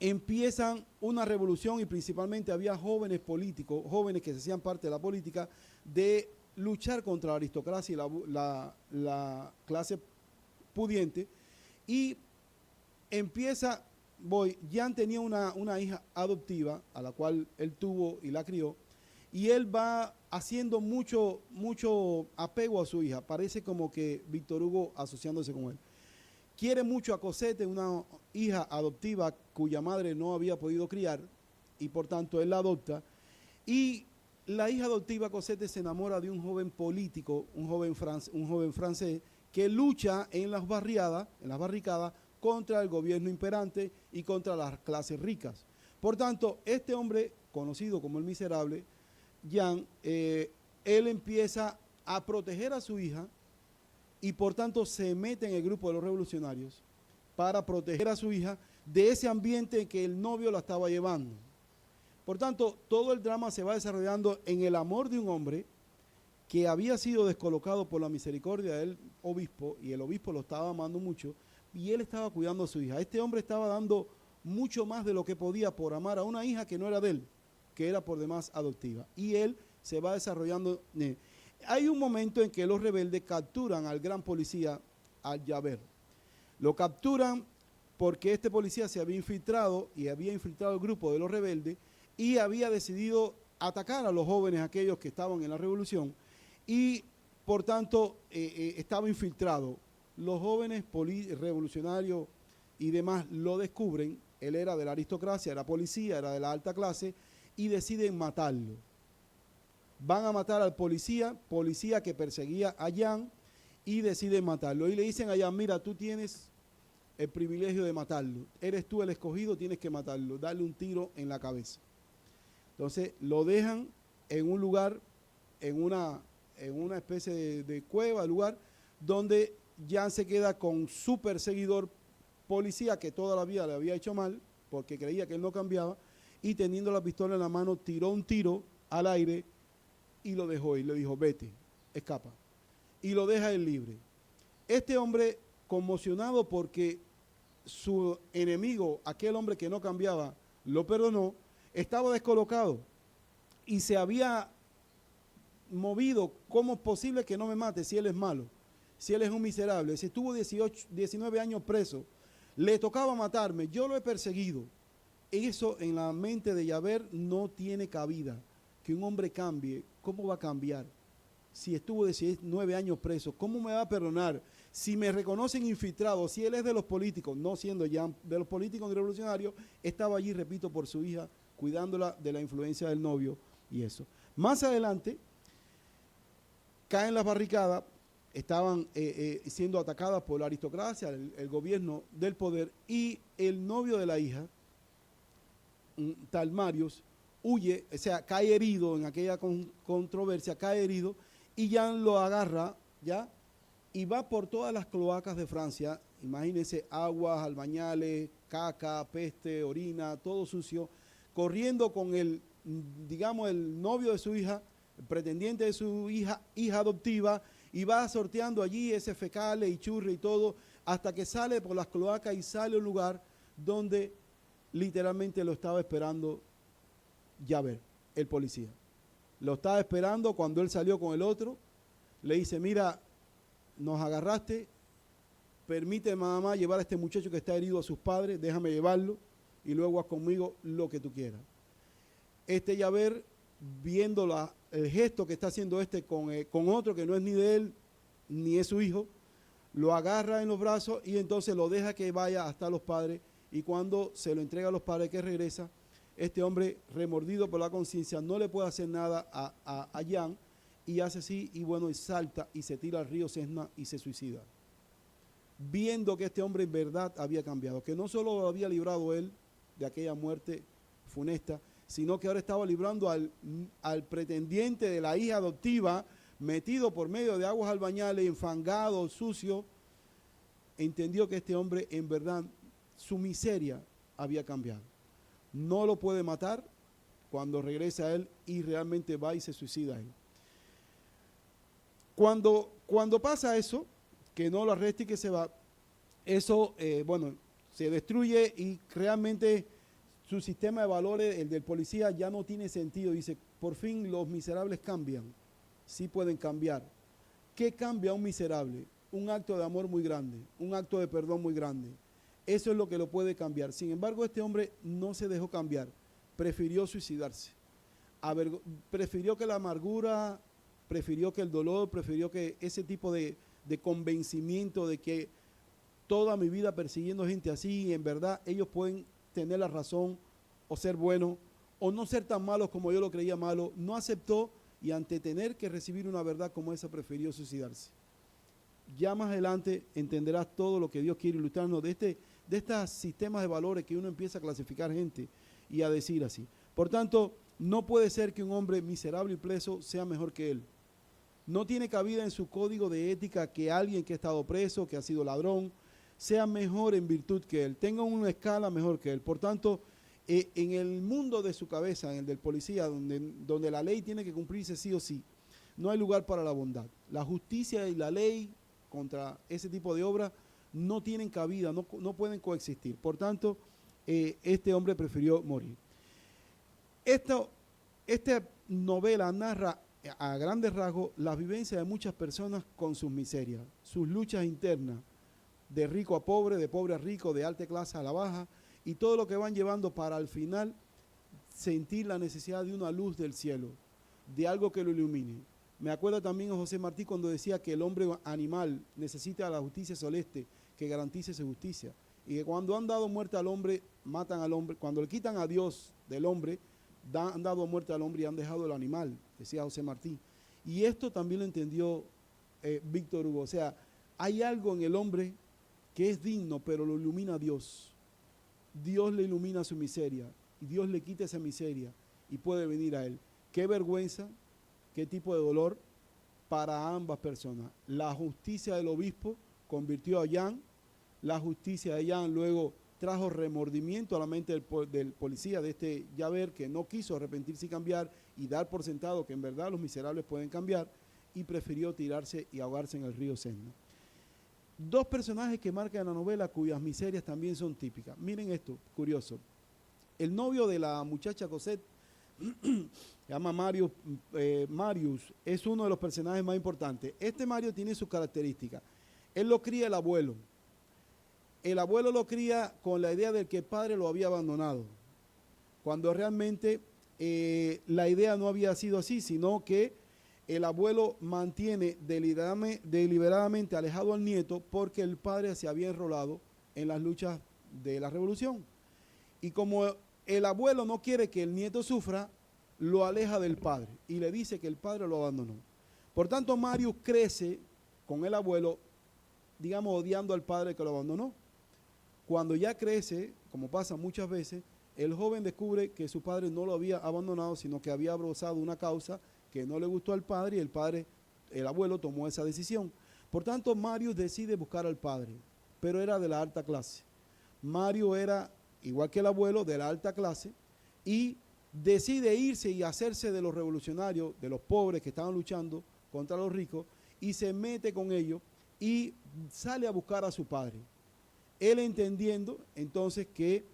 empiezan una revolución y principalmente había jóvenes políticos, jóvenes que se hacían parte de la política, de luchar contra la aristocracia y la clase pudiente. Y empieza, Jean tenía una hija adoptiva a la cual él tuvo y la crió, y él va haciendo mucho apego a su hija. Parece como que Víctor Hugo asociándose con él. quiere mucho a Cosette, una hija adoptiva cuya madre no había podido criar, y por tanto él la adopta, y la hija adoptiva Cosette se enamora de un joven político, un joven francés, que lucha en las barricadas, contra el gobierno imperante y contra las clases ricas. Por tanto, este hombre, conocido como el miserable, Jean, él empieza a proteger a su hija y por tanto se mete en el grupo de los revolucionarios para proteger a su hija de ese ambiente en que el novio la estaba llevando. Por tanto, todo el drama se va desarrollando en el amor de un hombre que había sido descolocado por la misericordia del obispo, y el obispo lo estaba amando mucho, y él estaba cuidando a su hija. Este hombre estaba dando mucho más de lo que podía por amar a una hija que no era de él, que era por demás adoptiva. Y él se va desarrollando. Hay un momento en que los rebeldes capturan al gran policía, al Javert. Lo capturan porque este policía se había infiltrado y había infiltrado el grupo de los rebeldes y había decidido atacar a los jóvenes, aquellos que estaban en la revolución, y por tanto estaba infiltrado. Los jóvenes revolucionarios y demás lo descubren. Él era de la aristocracia, era policía, era de la alta clase, y deciden matarlo. Van a matar al policía que perseguía a Jean, y deciden matarlo. Y le dicen a Jean, mira, tú tienes el privilegio de matarlo. Eres tú el escogido, tienes que matarlo. Darle un tiro en la cabeza. Entonces lo dejan en un lugar, en una especie de cueva, lugar, donde Jean se queda con su perseguidor policía que toda la vida le había hecho mal, porque creía que él no cambiaba, y teniendo la pistola en la mano, tiró un tiro al aire y lo dejó y le dijo, vete, escapa. Y lo deja él libre. Este hombre, conmocionado porque su enemigo, aquel hombre que no cambiaba, lo perdonó, estaba descolocado y se había movido. ¿Cómo es posible que no me mate si él es malo? Si él es un miserable, si estuvo 19 años preso, le tocaba matarme, yo lo he perseguido. Eso en la mente de Javert no tiene cabida. Que un hombre cambie, ¿cómo va a cambiar? Si estuvo 19 años preso, ¿cómo me va a perdonar? Si me reconocen infiltrado, si él es de los políticos, no siendo ya de los políticos revolucionarios, estaba allí, repito, por su hija, cuidándola de la influencia del novio y eso. Más adelante, caen las barricadas, estaban siendo atacadas por la aristocracia, el gobierno del poder, y el novio de la hija, tal Marius, huye, o sea, cae herido en aquella controversia, cae herido, y Jean lo agarra, ¿ya? Y va por todas las cloacas de Francia, imagínense, aguas, albañales, caca, peste, orina, todo sucio, corriendo con el, digamos, el novio de su hija, el pretendiente de su hija adoptiva, y va sorteando allí ese fecales y churre y todo, hasta que sale por las cloacas y sale a un lugar donde literalmente lo estaba esperando Javert, el policía. Lo estaba esperando cuando él salió con el otro, le dice, mira, nos agarraste, permíteme nada más llevar a este muchacho que está herido a sus padres, déjame llevarlo y luego haz conmigo lo que tú quieras. Este Javert, viendo el gesto que está haciendo este con otro que no es ni de él, ni es su hijo, lo agarra en los brazos y entonces lo deja que vaya hasta los padres, y cuando se lo entrega a los padres que regresa, este hombre, remordido por la conciencia, no le puede hacer nada a Jean, y hace así, y bueno, y salta y se tira al río Sesna y se suicida. Viendo que este hombre en verdad había cambiado, que no solo había librado él de aquella muerte funesta, sino que ahora estaba librando al pretendiente de la hija adoptiva, metido por medio de aguas albañales, enfangado, sucio. Entendió que este hombre en verdad su miseria había cambiado. No lo puede matar cuando regresa a él, y realmente va y se suicida a él. Cuando pasa eso, que no lo arresta y que se va, eso, bueno, se destruye y realmente su sistema de valores, el del policía, ya no tiene sentido. Dice, por fin los miserables cambian. Sí pueden cambiar. ¿Qué cambia un miserable? Un acto de amor muy grande, un acto de perdón muy grande. Eso es lo que lo puede cambiar. Sin embargo, este hombre no se dejó cambiar. Prefirió suicidarse. Prefirió que la amargura, prefirió que el dolor, prefirió que ese tipo de convencimiento de que toda mi vida persiguiendo gente así y en verdad ellos pueden tener la razón o ser buenos o no ser tan malos como yo lo creía malo. No aceptó y ante tener que recibir una verdad como esa prefirió suicidarse. Ya más adelante entenderás todo lo que Dios quiere ilustrarnos de estos sistemas de valores que uno empieza a clasificar gente y a decir así. Por tanto, no puede ser que un hombre miserable y preso sea mejor que él. No tiene cabida en su código de ética que alguien que ha estado preso, que ha sido ladrón, sea mejor en virtud que él, tenga una escala mejor que él. Por tanto, en el mundo de su cabeza, en el del policía, donde la ley tiene que cumplirse sí o sí, no hay lugar para la bondad. La justicia y la ley contra ese tipo de obras no tienen cabida, no pueden coexistir. Por tanto, este hombre prefirió morir. Esta novela narra a grandes rasgos las vivencias de muchas personas con sus miserias, sus luchas internas, de rico a pobre, de pobre a rico, de alta clase a la baja, y todo lo que van llevando para al final sentir la necesidad de una luz del cielo, de algo que lo ilumine. Me acuerdo también a José Martí cuando decía que el hombre animal necesita la justicia celeste que garantice su justicia, y que cuando han dado muerte al hombre, matan al hombre, cuando le quitan a Dios del hombre, han dado muerte al hombre y han dejado el animal, decía José Martí. Y esto también lo entendió Víctor Hugo. O sea, hay algo en el hombre que es digno, pero lo ilumina Dios. Dios le ilumina su miseria y Dios le quita esa miseria y puede venir a él. Qué vergüenza, qué tipo de dolor para ambas personas. La justicia del obispo convirtió a Jan, la justicia de Jan luego trajo remordimiento a la mente del policía, de este Javert, que no quiso arrepentirse y cambiar y dar por sentado que en verdad los miserables pueden cambiar, y prefirió tirarse y ahogarse en el río Sena. Dos personajes que marcan la novela cuyas miserias también son típicas. Miren esto, curioso. El novio de la muchacha Cosette, se llama Marius, es uno de los personajes más importantes. Este Mario tiene sus características. Él lo cría el abuelo. El abuelo lo cría con la idea de que el padre lo había abandonado, cuando realmente la idea no había sido así, sino que el abuelo mantiene deliberadamente alejado al nieto porque el padre se había enrolado en las luchas de la revolución. Y como el abuelo no quiere que el nieto sufra, lo aleja del padre y le dice que el padre lo abandonó. Por tanto, Marius crece con el abuelo, digamos, odiando al padre que lo abandonó. Cuando ya crece, como pasa muchas veces, el joven descubre que su padre no lo había abandonado, sino que había abrazado una causa que no le gustó al padre y el abuelo tomó esa decisión. Por tanto, Marius decide buscar al padre, pero era de la alta clase. Mario era, igual que el abuelo, de la alta clase y decide irse y hacerse de los revolucionarios, de los pobres que estaban luchando contra los ricos, y se mete con ellos y sale a buscar a su padre. Él entendiendo entonces que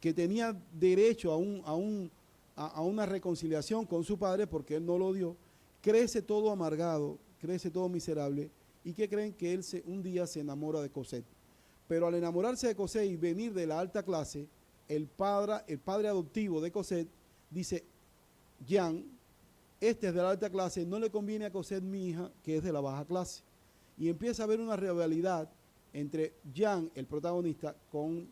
tenía derecho a una reconciliación con su padre porque él no lo dio, crece todo amargado, crece todo miserable, y que creen que él un día se enamora de Cosette. Pero al enamorarse de Cosette y venir de la alta clase, el padre adoptivo de Cosette dice: Jan, este es de la alta clase, no le conviene a Cosette, mi hija, que es de la baja clase. Y empieza a haber una rivalidad entre Jan, el protagonista, con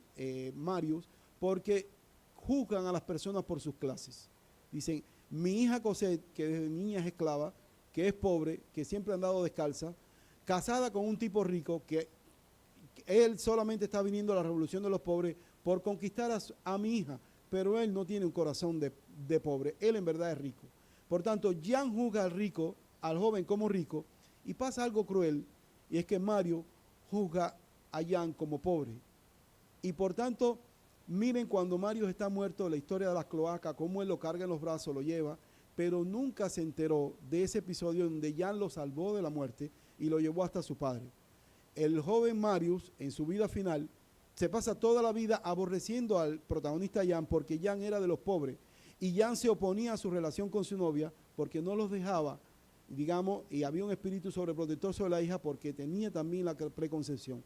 Marius, porque juzgan a las personas por sus clases. Dicen: mi hija Cosette, que desde niña es esclava, que es pobre, que siempre ha andado descalza, casada con un tipo rico, que él solamente está viniendo a la revolución de los pobres por conquistar a mi hija, pero él no tiene un corazón de pobre, él en verdad es rico. Por tanto, Jan juzga al rico, al joven como rico, y pasa algo cruel, y es que Mario juzga a Jan como pobre. Y por tanto, miren cuando Mario está muerto, la historia de las cloacas, cómo él lo carga en los brazos, lo lleva, pero nunca se enteró de ese episodio donde Jan lo salvó de la muerte y lo llevó hasta su padre. El joven Marius, en su vida final, se pasa toda la vida aborreciendo al protagonista Jan porque Jan era de los pobres y Jan se oponía a su relación con su novia porque no los dejaba, digamos, y había un espíritu sobreprotector sobre la hija porque tenía también la preconcepción.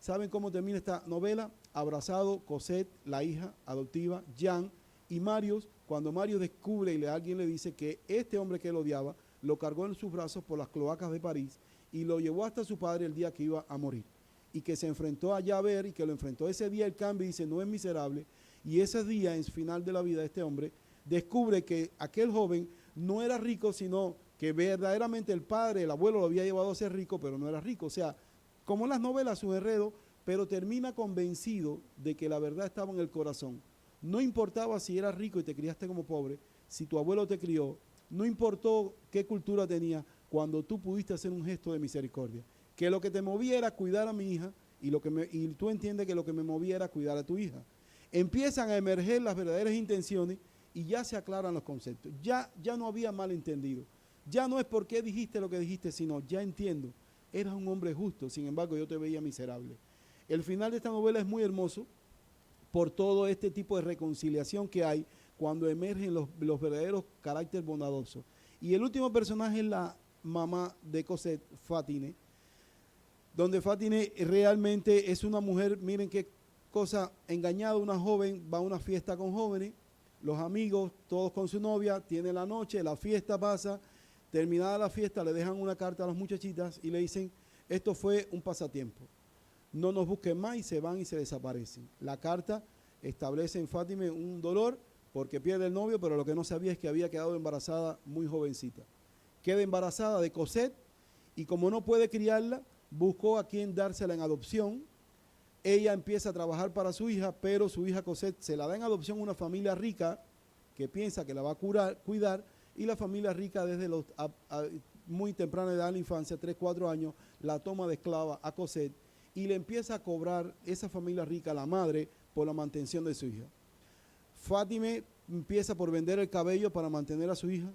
¿Saben cómo termina esta novela? Abrazado Cosette, la hija adoptiva, Jan y Marius, cuando Marius descubre y alguien le dice que este hombre que él odiaba lo cargó en sus brazos por las cloacas de París y lo llevó hasta su padre el día que iba a morir. y que se enfrentó a Yaver y que lo enfrentó ese día, el cambio y dice, no es miserable. Y ese día, en el final de la vida de este hombre, descubre que aquel joven no era rico, sino que verdaderamente el padre, el abuelo lo había llevado a ser rico, pero no era rico. O sea, como en las novelas, un enredo, pero termina convencido de que la verdad estaba en el corazón. No importaba si eras rico y te criaste como pobre, si tu abuelo te crió, no importó qué cultura tenía, cuando tú pudiste hacer un gesto de misericordia. Que lo que te movía era cuidar a mi hija y tú entiendes que lo que me movía era cuidar a tu hija. Empiezan a emerger las verdaderas intenciones y ya se aclaran los conceptos. Ya no había malentendido. Ya no es por qué dijiste lo que dijiste, sino ya entiendo. Eras un hombre justo, sin embargo yo te veía miserable. El final de esta novela es muy hermoso por todo este tipo de reconciliación que hay cuando emergen los verdaderos caracteres bondadosos. Y el último personaje es la mamá de Cosette, Fatine, donde Fatine realmente es una mujer, miren qué cosa, engañada, una joven, va a una fiesta con jóvenes, los amigos, todos con su novia, tiene la noche, la fiesta pasa, terminada la fiesta le dejan una carta a las muchachitas y le dicen, esto fue un pasatiempo, no nos busquen más, y se van y se desaparecen. La carta establece en Fátima un dolor porque pierde el novio, pero lo que no sabía es que había quedado embarazada muy jovencita. Queda embarazada de Cosette y como no puede criarla, buscó a quien dársela en adopción. Ella empieza a trabajar para su hija, pero su hija Cosette se la da en adopción a una familia rica que piensa que la va a cuidar, y la familia rica desde muy temprana edad de la infancia, 3, 4 años, la toma de esclava a Cosette y le empieza a cobrar esa familia rica, la madre, por la mantención de su hija. Fátime empieza por vender el cabello para mantener a su hija,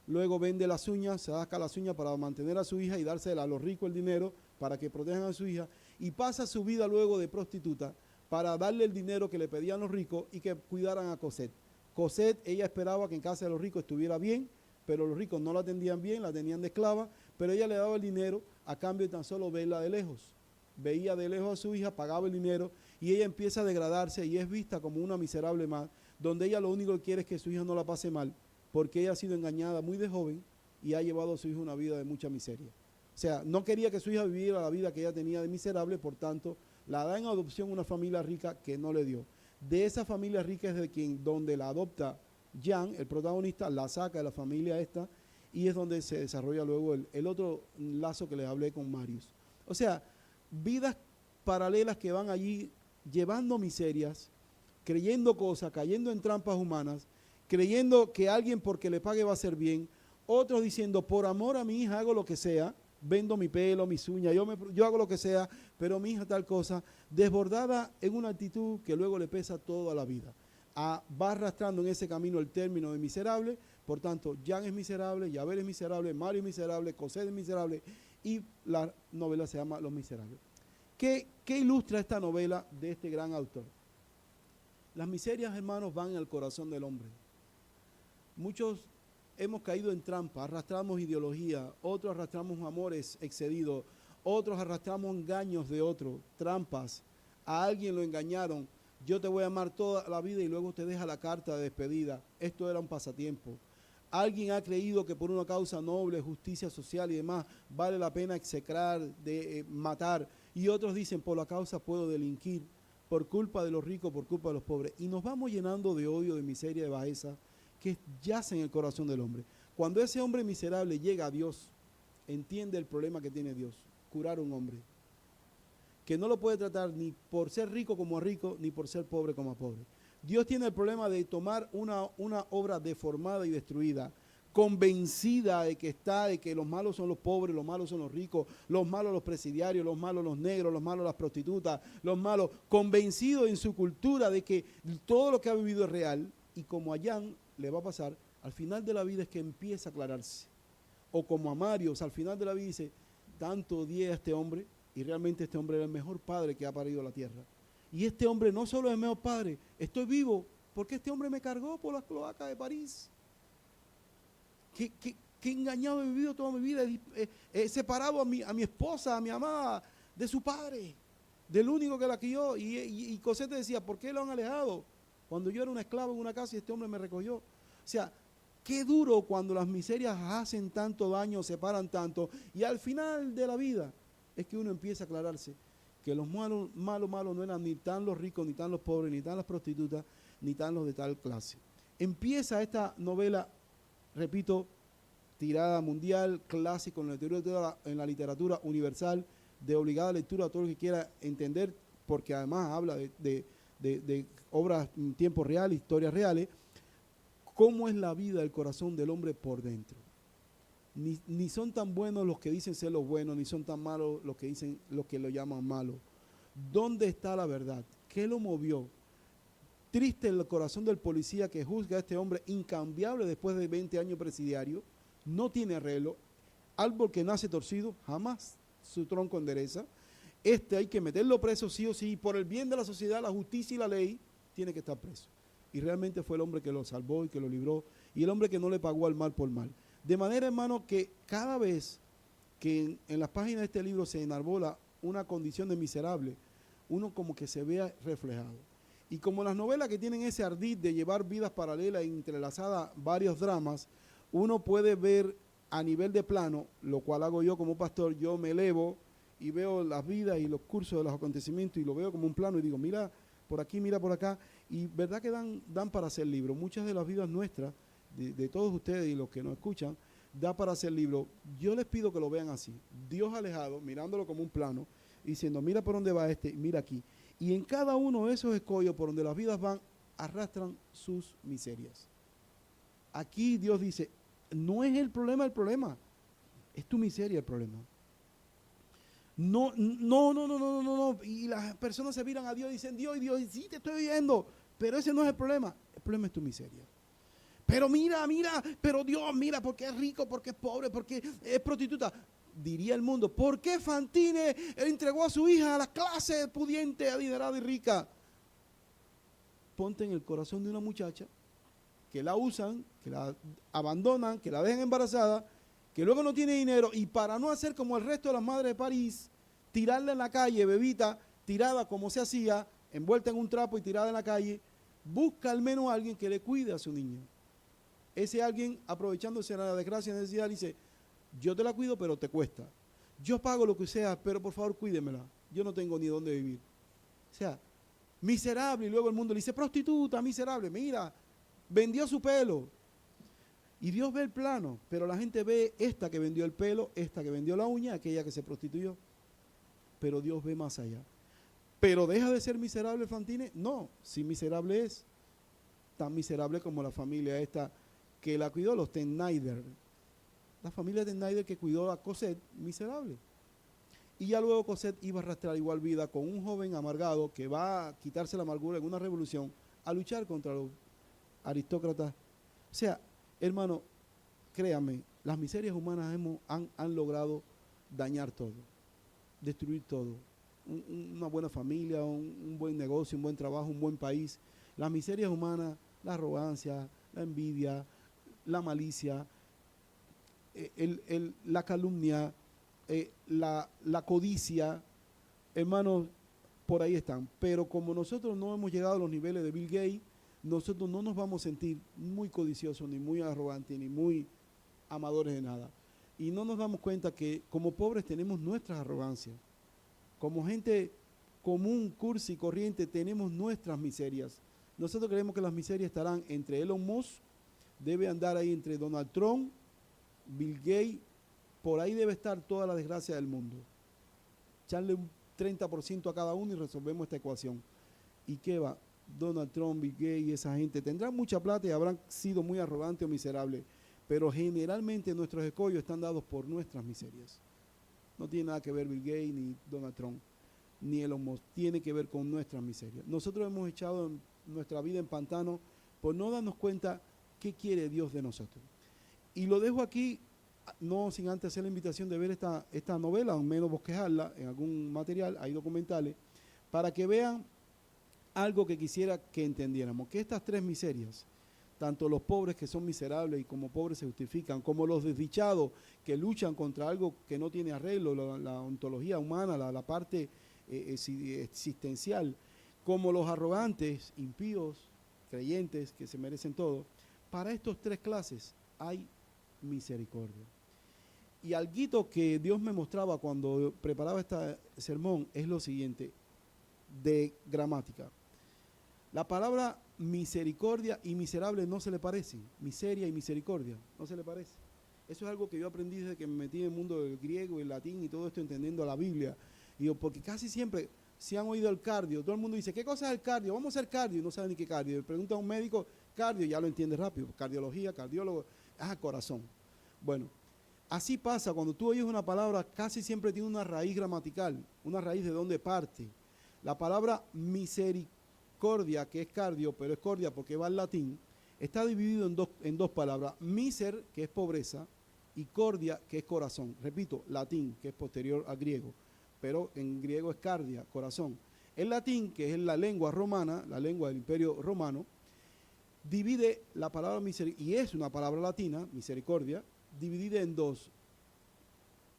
luego vende las uñas, se saca las uñas para mantener a su hija y dársela a los ricos el dinero para que protejan a su hija, y pasa su vida luego de prostituta para darle el dinero que le pedían los ricos y que cuidaran a Cosette. Cosette, ella esperaba que en casa de los ricos estuviera bien, pero los ricos no la atendían bien, la tenían de esclava, pero ella le daba el dinero a cambio de tan solo verla de lejos. Veía de lejos a su hija, pagaba el dinero y ella empieza a degradarse y es vista como una miserable más, donde ella lo único que quiere es que su hija no la pase mal, porque ella ha sido engañada muy de joven y ha llevado a su hija una vida de mucha miseria. O sea, no quería que su hija viviera la vida que ella tenía de miserable, por tanto, la da en adopción a una familia rica que no le dio. De esa familia rica es donde la adopta Jean, el protagonista, la saca de la familia esta, y es donde se desarrolla luego el otro lazo que les hablé con Marius. O sea, vidas paralelas que van allí llevando miserias, creyendo cosas, cayendo en trampas humanas, creyendo que alguien porque le pague va a ser bien, otros diciendo por amor a mi hija hago lo que sea, vendo mi pelo, mis uñas, yo hago lo que sea, pero mi hija tal cosa, desbordada en una actitud que luego le pesa toda la vida. Va arrastrando en ese camino el término de miserable, por tanto, Jean es miserable, Yaver es miserable, Mario es miserable, Cosette es miserable, y la novela se llama Los Miserables. ¿Qué ilustra esta novela de este gran autor? Las miserias, hermanos, van al corazón del hombre. Muchos hemos caído en trampa, arrastramos ideología, otros arrastramos amores excedidos, otros arrastramos engaños de otros, trampas. A alguien lo engañaron, yo te voy a amar toda la vida y luego te deja la carta de despedida. Esto era un pasatiempo. Alguien ha creído que por una causa noble, justicia social y demás, vale la pena execrar, matar. Y otros dicen, por la causa puedo delinquir, por culpa de los ricos, por culpa de los pobres. Y nos vamos llenando de odio, de miseria, de bajeza, que yace en el corazón del hombre. Cuando ese hombre miserable llega a Dios, entiende el problema que tiene Dios, curar a un hombre, que no lo puede tratar ni por ser rico como a rico, ni por ser pobre como a pobre. Dios tiene el problema de tomar una obra deformada y destruida, convencida de que los malos son los pobres, los malos son los ricos, los malos los presidiarios, los malos los negros, los malos las prostitutas, los malos, convencido en su cultura de que todo lo que ha vivido es real, y como a Jean le va a pasar, al final de la vida es que empieza a aclararse. O como a Mario, al final de la vida dice, tanto odié a este hombre, y realmente este hombre era el mejor padre que ha parido la tierra. Y este hombre no solo es el mejor padre, estoy vivo porque este hombre me cargó por las cloacas de París. Que engañado he vivido toda mi vida, he separado a mi esposa, a mi amada, de su padre, del único que la crió. Y Cosette decía, ¿por qué lo han alejado? Cuando yo era una esclava en una casa y este hombre me recogió. O sea, qué duro cuando las miserias hacen tanto daño, separan tanto, y al final de la vida es que uno empieza a aclararse que los malos no eran ni tan los ricos, ni tan los pobres, ni tan las prostitutas, ni tan los de tal clase. Empieza esta novela, repito, tirada mundial, clásico en la literatura universal, de obligada lectura a todo el que quiera entender, porque además habla de obras en tiempo real, historias reales, cómo es la vida del corazón del hombre por dentro. Ni son tan buenos los que dicen ser los buenos, ni son tan malos los que dicen los que lo llaman malo. ¿Dónde está la verdad? ¿Qué lo movió? Triste el corazón del policía que juzga a este hombre incambiable después de 20 años presidiario, no tiene arreglo, árbol que nace torcido, jamás su tronco endereza. Hay que meterlo preso sí o sí, por el bien de la sociedad, la justicia y la ley, tiene que estar preso. Y realmente fue el hombre que lo salvó y que lo libró, y el hombre que no le pagó al mal por mal. De manera, hermano, que cada vez que en las páginas de este libro se enarbola una condición de miserable, uno como que se vea reflejado. Y como las novelas que tienen ese ardid de llevar vidas paralelas e entrelazadas varios dramas, uno puede ver a nivel de plano, lo cual hago yo como pastor, yo me elevo y veo las vidas y los cursos de los acontecimientos y lo veo como un plano y digo, mira por aquí, mira por acá, y verdad que dan para hacer libros. Muchas de las vidas nuestras, de todos ustedes y los que nos escuchan, da para hacer libros. Yo les pido que lo vean así, Dios alejado, mirándolo como un plano, diciendo, mira por dónde va este, mira aquí. Y en cada uno de esos escollos por donde las vidas van, arrastran sus miserias. Aquí Dios dice, no es el problema, es tu miseria el problema. No. Y las personas se miran a Dios y dicen, Dios, sí te estoy oyendo, pero ese no es el problema es tu miseria. Pero mira, pero Dios, mira, porque es rico, porque es pobre, porque es prostituta. Diría el mundo, ¿por qué Fantine entregó a su hija a la clase pudiente, adinerada y rica? Ponte en el corazón de una muchacha que la usan, que la abandonan, que la dejan embarazada, que luego no tiene dinero, y para no hacer como el resto de las madres de París, tirarla en la calle, bebita, tirada como se hacía, envuelta en un trapo y tirada en la calle, busca al menos a alguien que le cuide a su niña. Ese alguien, aprovechándose de la desgracia y necesidad, dice, yo te la cuido, pero te cuesta. Yo pago lo que sea, pero por favor cuídemela. Yo no tengo ni dónde vivir. O sea, miserable, y luego el mundo le dice, prostituta, miserable, mira, vendió su pelo. Y Dios ve el plano, pero la gente ve esta que vendió el pelo, esta que vendió la uña, aquella que se prostituyó. Pero Dios ve más allá. ¿Pero deja de ser miserable Fantine? No, si miserable es, tan miserable como la familia esta que la cuidó, los Tennyder. La familia Tennyder que cuidó a Cosette, miserable. Y ya luego Cosette iba a arrastrar igual vida con un joven amargado que va a quitarse la amargura en una revolución, a luchar contra los aristócratas. O sea, hermano, créame, las miserias humanas han logrado dañar todo, destruir todo. Una buena familia, un buen negocio, un buen trabajo, un buen país. Las miserias humanas, la arrogancia, la envidia, la malicia, la calumnia, la codicia, hermanos, por ahí están. Pero como nosotros no hemos llegado a los niveles de Bill Gates, nosotros no nos vamos a sentir muy codiciosos, ni muy arrogantes, ni muy amadores de nada. Y no nos damos cuenta que como pobres tenemos nuestras arrogancias. Como gente común, cursi, corriente, tenemos nuestras miserias. Nosotros creemos que las miserias estarán entre Elon Musk, debe andar ahí entre Donald Trump, Bill Gates, por ahí debe estar toda la desgracia del mundo. Echarle un 30% a cada uno y resolvemos esta ecuación. ¿Y qué va? Donald Trump, Bill Gates y esa gente tendrán mucha plata y habrán sido muy arrogantes o miserables, pero generalmente nuestros escollos están dados por nuestras miserias. No tiene nada que ver Bill Gates, ni Donald Trump, ni Elon Musk, tiene que ver con nuestras miserias. Nosotros hemos echado nuestra vida en pantano por no darnos cuenta qué quiere Dios de nosotros. Y lo dejo aquí, no sin antes hacer la invitación de ver esta novela, o menos bosquejarla en algún material, hay documentales, para que vean algo que quisiera que entendiéramos, que estas tres miserias, tanto los pobres que son miserables y como pobres se justifican, como los desdichados que luchan contra algo que no tiene arreglo, la ontología humana, la parte existencial, como los arrogantes, impíos, creyentes que se merecen todo, para estos tres clases hay misericordia. Y alguito que Dios me mostraba cuando preparaba este sermón es lo siguiente, de gramática. La palabra misericordia y miserable no se le parecen. Miseria y misericordia no se le parecen. Eso es algo que yo aprendí desde que me metí en el mundo del griego y el latín y todo esto entendiendo la Biblia. Y yo, porque casi siempre, si han oído el cardio, todo el mundo dice, ¿qué cosa es el cardio? Vamos a hacer cardio, y no saben ni qué cardio. Le pregunta a un médico, cardio, ya lo entiende rápido. Cardiología, cardiólogo, corazón. Bueno, así pasa, cuando tú oyes una palabra, casi siempre tiene una raíz gramatical, una raíz de dónde parte. La palabra misericordia, que es cardio, pero es cordia porque va al latín, está dividido en dos palabras. Miser, que es pobreza, y cordia, que es corazón. Repito, latín, que es posterior al griego, pero en griego es cardia, corazón. El latín, que es la lengua romana, la lengua del Imperio Romano, divide la palabra misericordia, y es una palabra latina, misericordia, dividida en dos,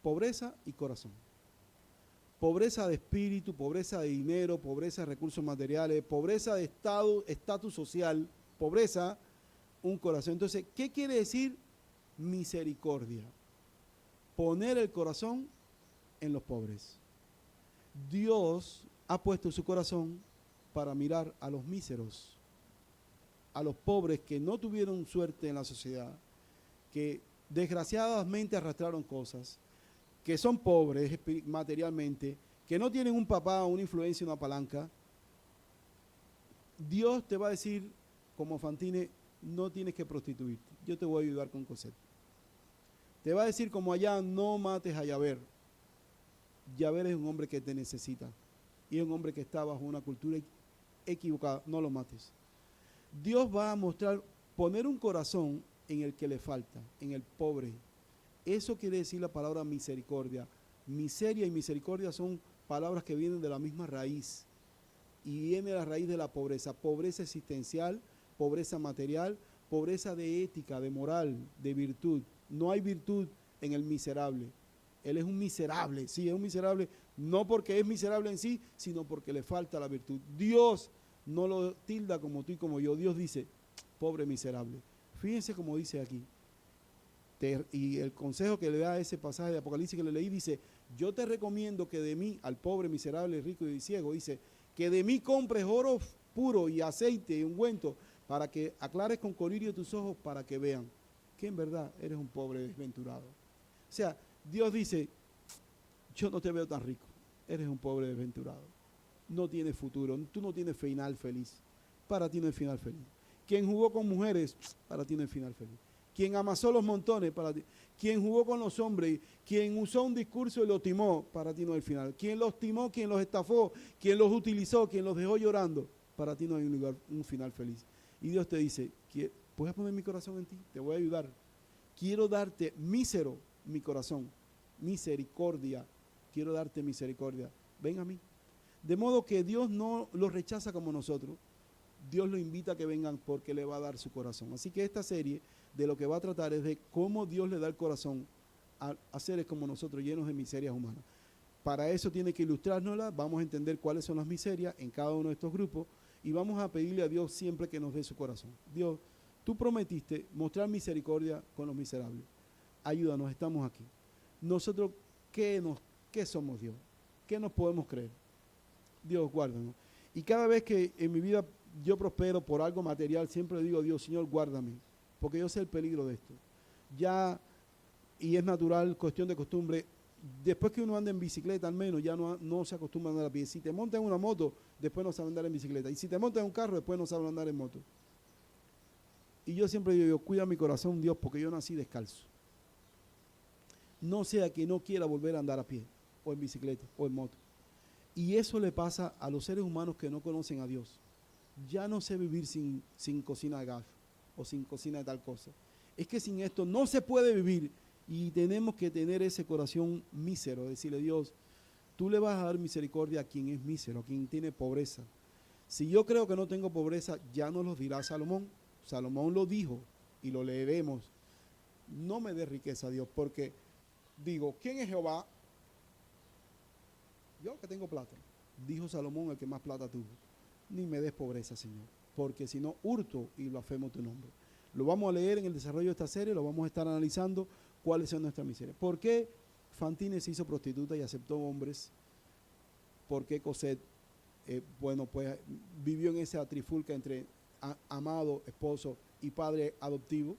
pobreza y corazón. Pobreza de espíritu, pobreza de dinero, pobreza de recursos materiales, pobreza de estatus social, pobreza, un corazón. Entonces, ¿qué quiere decir misericordia? Poner el corazón en los pobres. Dios ha puesto su corazón para mirar a los míseros, a los pobres que no tuvieron suerte en la sociedad, que desgraciadamente arrastraron cosas, que son pobres materialmente, que no tienen un papá, una influencia, una palanca. Dios te va a decir, como Fantine, no tienes que prostituirte, yo te voy a ayudar con Cosette. Te va a decir como allá, no mates a Yaver. Yaver es un hombre que te necesita y es un hombre que está bajo una cultura equivocada, no lo mates. Dios va a mostrar, poner un corazón en el que le falta, en el pobre. Eso quiere decir la palabra misericordia. Miseria y misericordia son palabras que vienen de la misma raíz. Y viene la raíz de la pobreza. Pobreza existencial, pobreza material, pobreza de ética, de moral, de virtud. No hay virtud en el miserable. Él es un miserable. Sí, es un miserable, no porque es miserable en sí, sino porque le falta la virtud. Dios no lo tilda como tú y como yo. Dios dice, pobre miserable. Fíjense como dice aquí. Y el consejo que le da ese pasaje de Apocalipsis que le leí dice, yo te recomiendo que de mí, al pobre, miserable, rico y ciego, dice, que de mí compres oro puro y aceite y ungüento para que aclares con colirio tus ojos para que vean que en verdad eres un pobre desventurado. O sea, Dios dice, yo no te veo tan rico, eres un pobre desventurado, no tienes futuro, tú no tienes final feliz, para ti no hay final feliz. Quien jugó con mujeres, para ti no hay final feliz. Quien amasó los montones, para ti. Quien jugó con los hombres, quien usó un discurso y lo timó, para ti no hay final. Quien los timó, quien los estafó, quien los utilizó, quien los dejó llorando, para ti no hay un final feliz. Y Dios te dice, ¿puedes poner mi corazón en ti? Te voy a ayudar. Quiero darte mísero mi corazón, misericordia. Quiero darte misericordia. Ven a mí. De modo que Dios no los rechaza como nosotros. Dios lo invita a que vengan porque le va a dar su corazón. Así que esta serie de lo que va a tratar es de cómo Dios le da el corazón a seres como nosotros, llenos de miserias humanas. Para eso tiene que ilustrárnosla, vamos a entender cuáles son las miserias en cada uno de estos grupos y vamos a pedirle a Dios siempre que nos dé su corazón. Dios, tú prometiste mostrar misericordia con los miserables. Ayúdanos, estamos aquí. Nosotros, ¿qué somos, Dios? ¿Qué nos podemos creer? Dios, guárdanos. Y cada vez que en mi vida yo prospero por algo material, siempre le digo a Dios, Señor, guárdame, porque yo sé el peligro de esto. Ya, y es natural, cuestión de costumbre, después que uno anda en bicicleta al menos, ya no se acostumbra a andar a pie. Si te montas en una moto, después no sabe andar en bicicleta. Y si te montas en un carro, después no sabe andar en moto. Y yo siempre digo, cuida mi corazón, Dios, porque yo nací descalzo. No sea que no quiera volver a andar a pie, o en bicicleta, o en moto. Y eso le pasa a los seres humanos que no conocen a Dios. Ya no sé vivir sin cocina de gas o sin cocina de tal cosa. Es que sin esto no se puede vivir y tenemos que tener ese corazón mísero, decirle Dios, tú le vas a dar misericordia a quien es mísero, a quien tiene pobreza. Si yo creo que no tengo pobreza, ya nos lo dirá Salomón. Salomón lo dijo y lo leeremos. No me dé riqueza, Dios, porque digo, ¿quién es Jehová? Yo que tengo plata. Dijo Salomón, el que más plata tuvo. Ni me des pobreza, Señor, porque si no, hurto y blasfemo tu nombre. Lo vamos a leer en el desarrollo de esta serie, lo vamos a estar analizando cuáles son nuestras miserias. ¿Por qué Fantine se hizo prostituta y aceptó hombres? ¿Por qué Cosette, bueno, pues vivió en esa trifulca entre amado, esposo y padre adoptivo?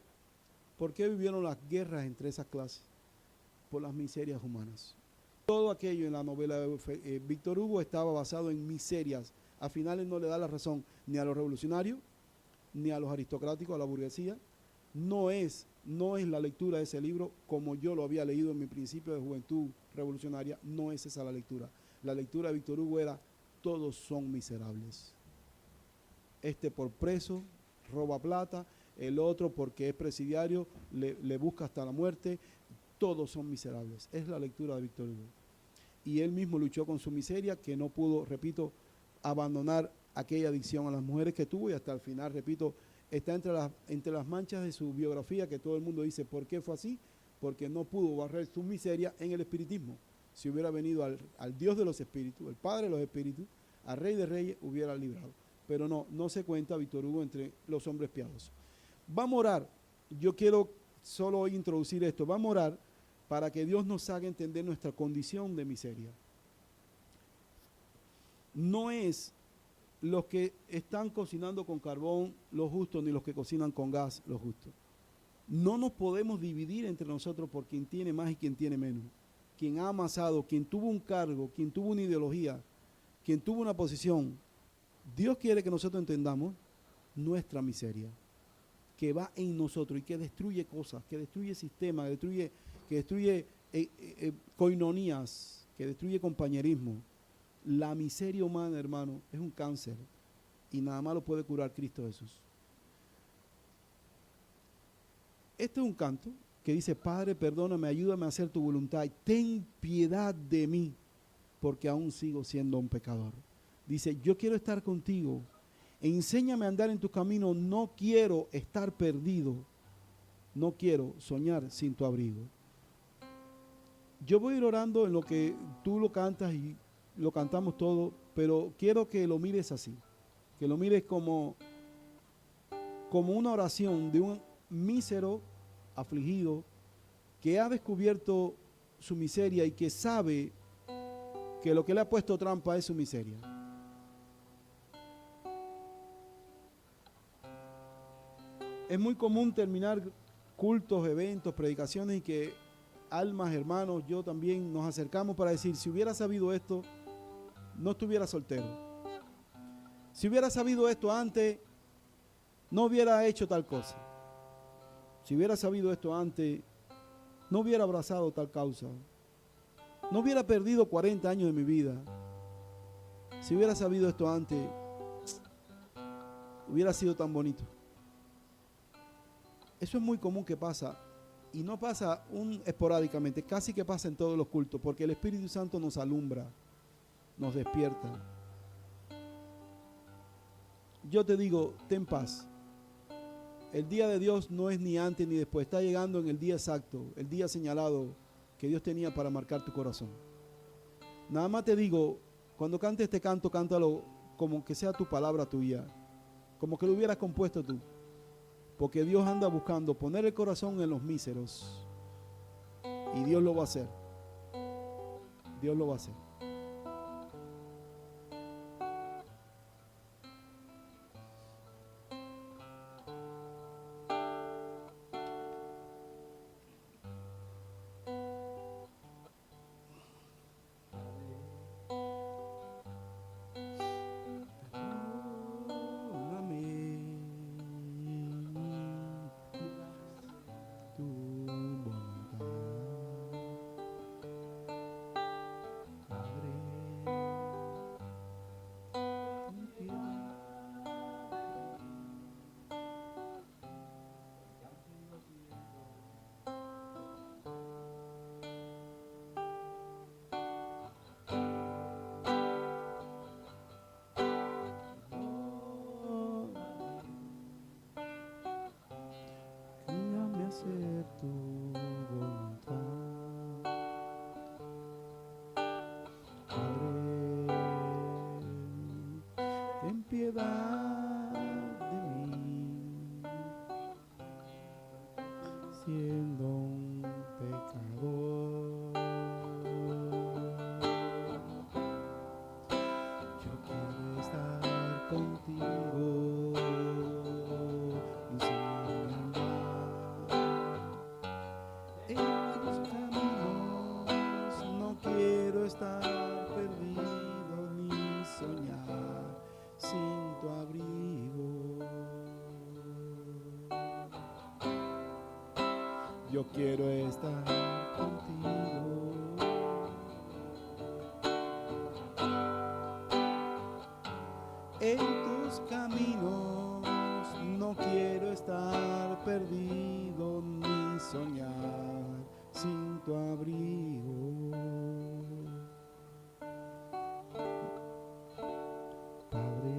¿Por qué vivieron las guerras entre esas clases? Por las miserias humanas. Todo aquello en la novela de Víctor Hugo estaba basado en miserias. A finales no le da la razón ni a los revolucionarios, ni a los aristocráticos, a la burguesía. No es la lectura de ese libro como yo lo había leído en mi principio de juventud revolucionaria. No es esa la lectura. La lectura de Víctor Hugo era: todos son miserables. Este por preso roba plata, el otro porque es presidiario le busca hasta la muerte. Todos son miserables. Es la lectura de Víctor Hugo. Y él mismo luchó con su miseria, que no pudo, repito, abandonar aquella adicción a las mujeres que tuvo, y hasta el final, repito, está entre las manchas de su biografía, que todo el mundo dice: ¿por qué fue así? Porque no pudo barrer su miseria en el espiritismo. Si hubiera venido al Dios de los espíritus, el Padre de los espíritus, al Rey de Reyes, hubiera librado. Pero no se cuenta Víctor Hugo entre los hombres piadosos. Vamos a orar. Yo quiero solo introducir esto. Vamos a orar para que Dios nos haga entender nuestra condición de miseria. No es los que están cocinando con carbón los justos, ni los que cocinan con gas los justos. No nos podemos dividir entre nosotros por quien tiene más y quien tiene menos. Quien ha amasado, quien tuvo un cargo, quien tuvo una ideología, quien tuvo una posición. Dios quiere que nosotros entendamos nuestra miseria, que va en nosotros y que destruye cosas, que destruye sistemas, que destruye coinonías, que destruye compañerismo. La miseria humana, hermano, es un cáncer y nada más lo puede curar Cristo Jesús. Este es un canto que dice: Padre, perdóname, ayúdame a hacer tu voluntad, ten piedad de mí, porque aún sigo siendo un pecador. Dice: yo quiero estar contigo, enséñame a andar en tus caminos, no quiero estar perdido, no quiero soñar sin tu abrigo. Yo voy a ir orando en lo que tú lo cantas y lo cantamos todo, pero quiero que lo mires así, que lo mires como una oración de un mísero afligido que ha descubierto su miseria y que sabe que lo que le ha puesto trampa es su miseria. Es muy común terminar cultos, eventos, predicaciones y que almas, hermanos, yo también nos acercamos para decir: si hubiera sabido esto, no estuviera soltero. Si hubiera sabido esto antes, no hubiera hecho tal cosa. Si hubiera sabido esto antes, no hubiera abrazado tal causa. No hubiera perdido 40 años de mi vida. Si hubiera sabido esto antes, hubiera sido tan bonito. Eso es muy común que pasa, y no pasa esporádicamente, casi que pasa en todos los cultos, porque el Espíritu Santo nos alumbra, nos despierta. Yo te digo, ten paz. El día de Dios no es ni antes ni después, está llegando en el día exacto, el día señalado que Dios tenía para marcar tu corazón. Nada más te digo, cuando cantes este canto, cántalo como que sea tu palabra tuya, como que lo hubieras compuesto tú. Porque Dios anda buscando poner el corazón en los míseros. Y Dios lo va a hacer. Dios lo va a hacer. Yo quiero estar contigo. En tus caminos no quiero estar perdido ni soñar sin tu abrigo. Padre,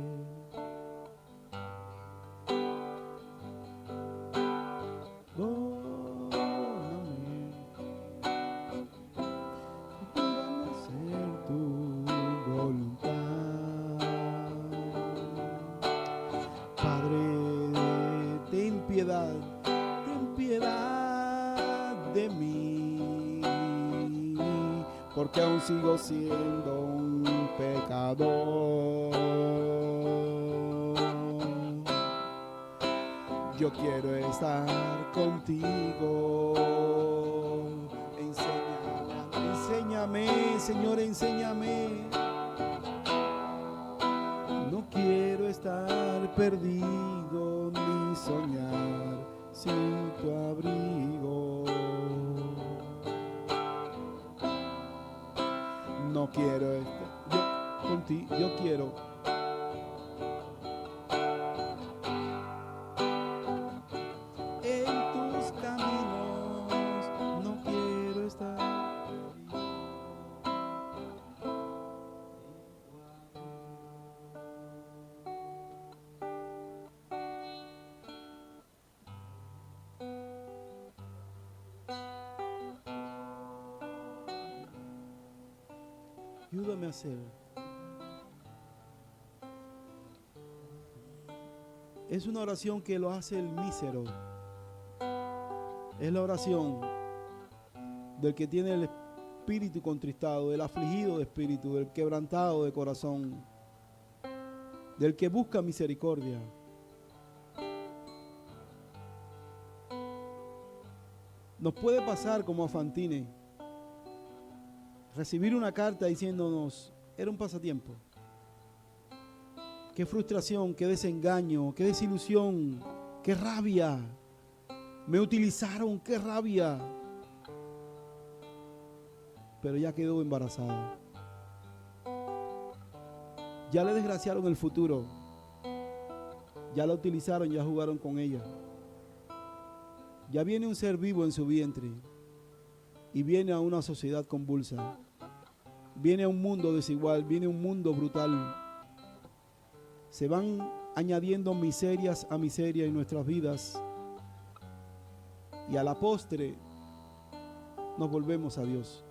perdóname, ayúdame a hacer tu voluntad. Padre, ten piedad de mí, porque aún sigo siendo un pecador. Yo quiero estar contigo. Enséñame, Señor, enséñame. No quiero estar perdido ni soñar sin tu abrigo. No quiero estar contigo, yo quiero. En tus caminos no quiero estar. Ayúdame a hacer. Es una oración que lo hace el mísero. Es la oración del que tiene el espíritu contristado, del afligido de espíritu, del quebrantado de corazón, del que busca misericordia. Nos puede pasar como a Fantine, recibir una carta diciéndonos, era un pasatiempo. Qué frustración, qué desengaño, qué desilusión, qué rabia. Me utilizaron, qué rabia. Pero ya quedó embarazada. Ya le desgraciaron el futuro. Ya la utilizaron, ya jugaron con ella. Ya viene un ser vivo en su vientre. Y viene a una sociedad convulsa. Viene a un mundo desigual, viene a un mundo brutal. Se van añadiendo miserias a miseria en nuestras vidas. Y a la postre nos volvemos a Dios.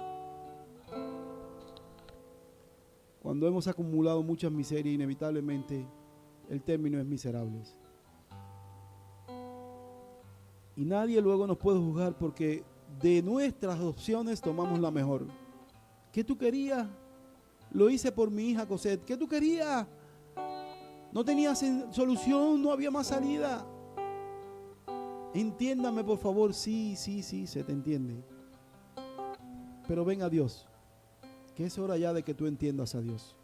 Cuando hemos acumulado muchas miserias, inevitablemente el término es miserables. Y nadie luego nos puede juzgar porque de nuestras opciones tomamos la mejor. ¿Qué tú querías? Lo hice por mi hija Cosette. ¿Qué tú querías? No tenías solución, no había más salida. Entiéndame, por favor. Sí, se te entiende. Pero ven a Dios, que es hora ya de que tú entiendas a Dios.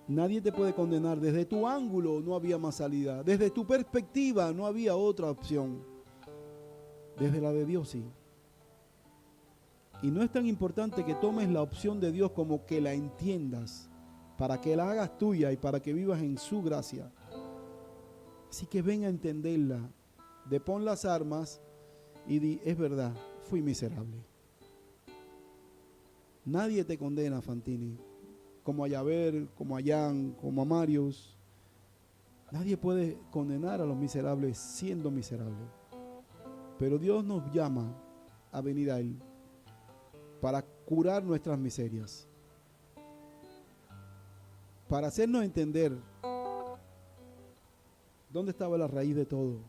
Nadie te puede condenar. Desde tu ángulo no había más salida. Desde tu perspectiva no había otra opción. Desde la de Dios sí. Y no es tan importante que tomes la opción de Dios como que la entiendas, para que la hagas tuya y para que vivas en su gracia. Así que ven a entenderla, depón las armas y di, es verdad, fui miserable. Nadie te condena, Fantini, como a Yaver, como a Jan, como a Marius. Nadie puede condenar a los miserables siendo miserable. Pero Dios nos llama a venir a Él para curar nuestras miserias, para hacernos entender dónde estaba la raíz de todo.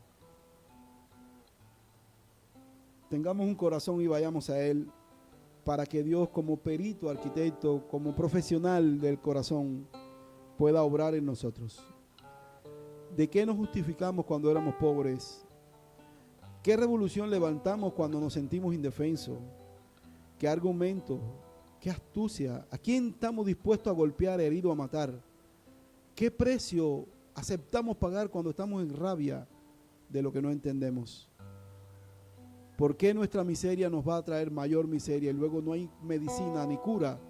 Tengamos un corazón y vayamos a Él para que Dios, como perito, arquitecto, como profesional del corazón, pueda obrar en nosotros. ¿De qué nos justificamos cuando éramos pobres? ¿Qué revolución levantamos cuando nos sentimos indefensos? ¿Qué argumento? ¿Qué astucia? ¿A quién estamos dispuestos a golpear, herir o a matar? ¿Qué precio aceptamos pagar cuando estamos en rabia de lo que no entendemos? ¿Por qué nuestra miseria nos va a traer mayor miseria y luego no hay medicina ni cura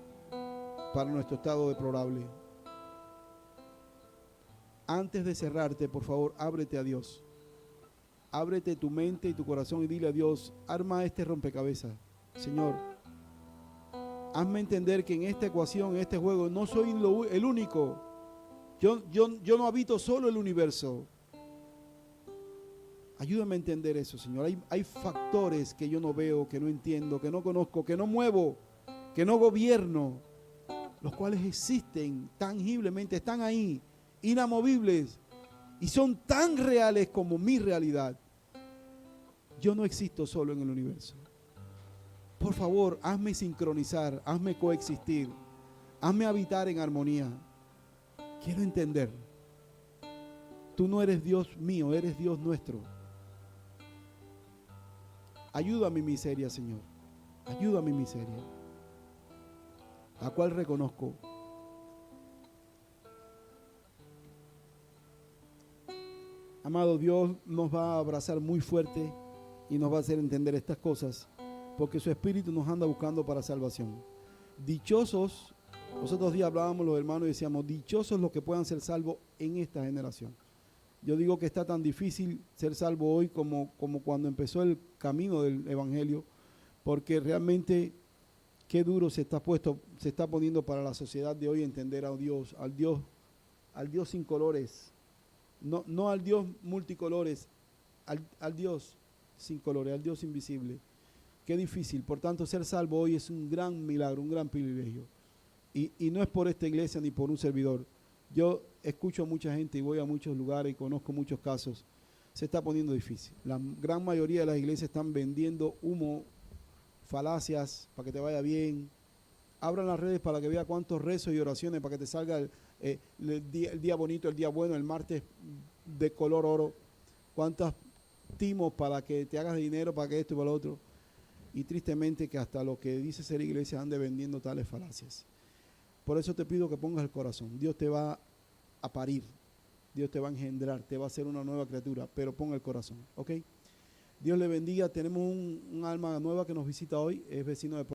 para nuestro estado deplorable? Antes de cerrarte, por favor, ábrete a Dios. Ábrete tu mente y tu corazón y dile a Dios, arma este rompecabezas. Señor, hazme entender que en esta ecuación, en este juego, no soy el único. Yo no habito solo el universo. Ayúdame a entender eso, Señor. Hay factores que yo no veo, que no entiendo, que no conozco, que no muevo, que no gobierno, los cuales existen tangiblemente, están ahí, inamovibles, y son tan reales como mi realidad. Yo no existo solo en el universo. Por favor, hazme sincronizar, hazme coexistir, hazme habitar en armonía. Quiero entender. Tú no eres Dios mío, eres Dios nuestro. Ayuda a mi miseria, Señor. Ayuda a mi miseria, la cual reconozco. Amado, Dios nos va a abrazar muy fuerte y nos va a hacer entender estas cosas, porque su Espíritu nos anda buscando para salvación. Dichosos, los otros días hablábamos los hermanos y decíamos, dichosos los que puedan ser salvos en esta generación. Yo digo que está tan difícil ser salvo hoy como cuando empezó el camino del Evangelio, porque realmente qué duro se está poniendo para la sociedad de hoy entender a Dios, al Dios sin colores, no al Dios multicolores, al Dios sin colores, al Dios invisible. Qué difícil. Por tanto, ser salvo hoy es un gran milagro, un gran privilegio. Y no es por esta iglesia ni por un servidor. Yo escucho a mucha gente y voy a muchos lugares y conozco muchos casos. Se está poniendo difícil. La gran mayoría de las iglesias están vendiendo humo, falacias, para que te vaya bien. Abran las redes para que vea cuántos rezos y oraciones para que te salga el día bonito, el día bueno, el martes de color oro. Cuántos timos para que te hagas dinero, para que esto y para lo otro. Y tristemente que hasta lo que dice ser iglesia ande vendiendo tales falacias. Por eso te pido que pongas el corazón. Dios te va a parir, Dios te va a engendrar, te va a hacer una nueva criatura, pero pon el corazón, ¿ok? Dios le bendiga. Tenemos un alma nueva que nos visita hoy, es vecino de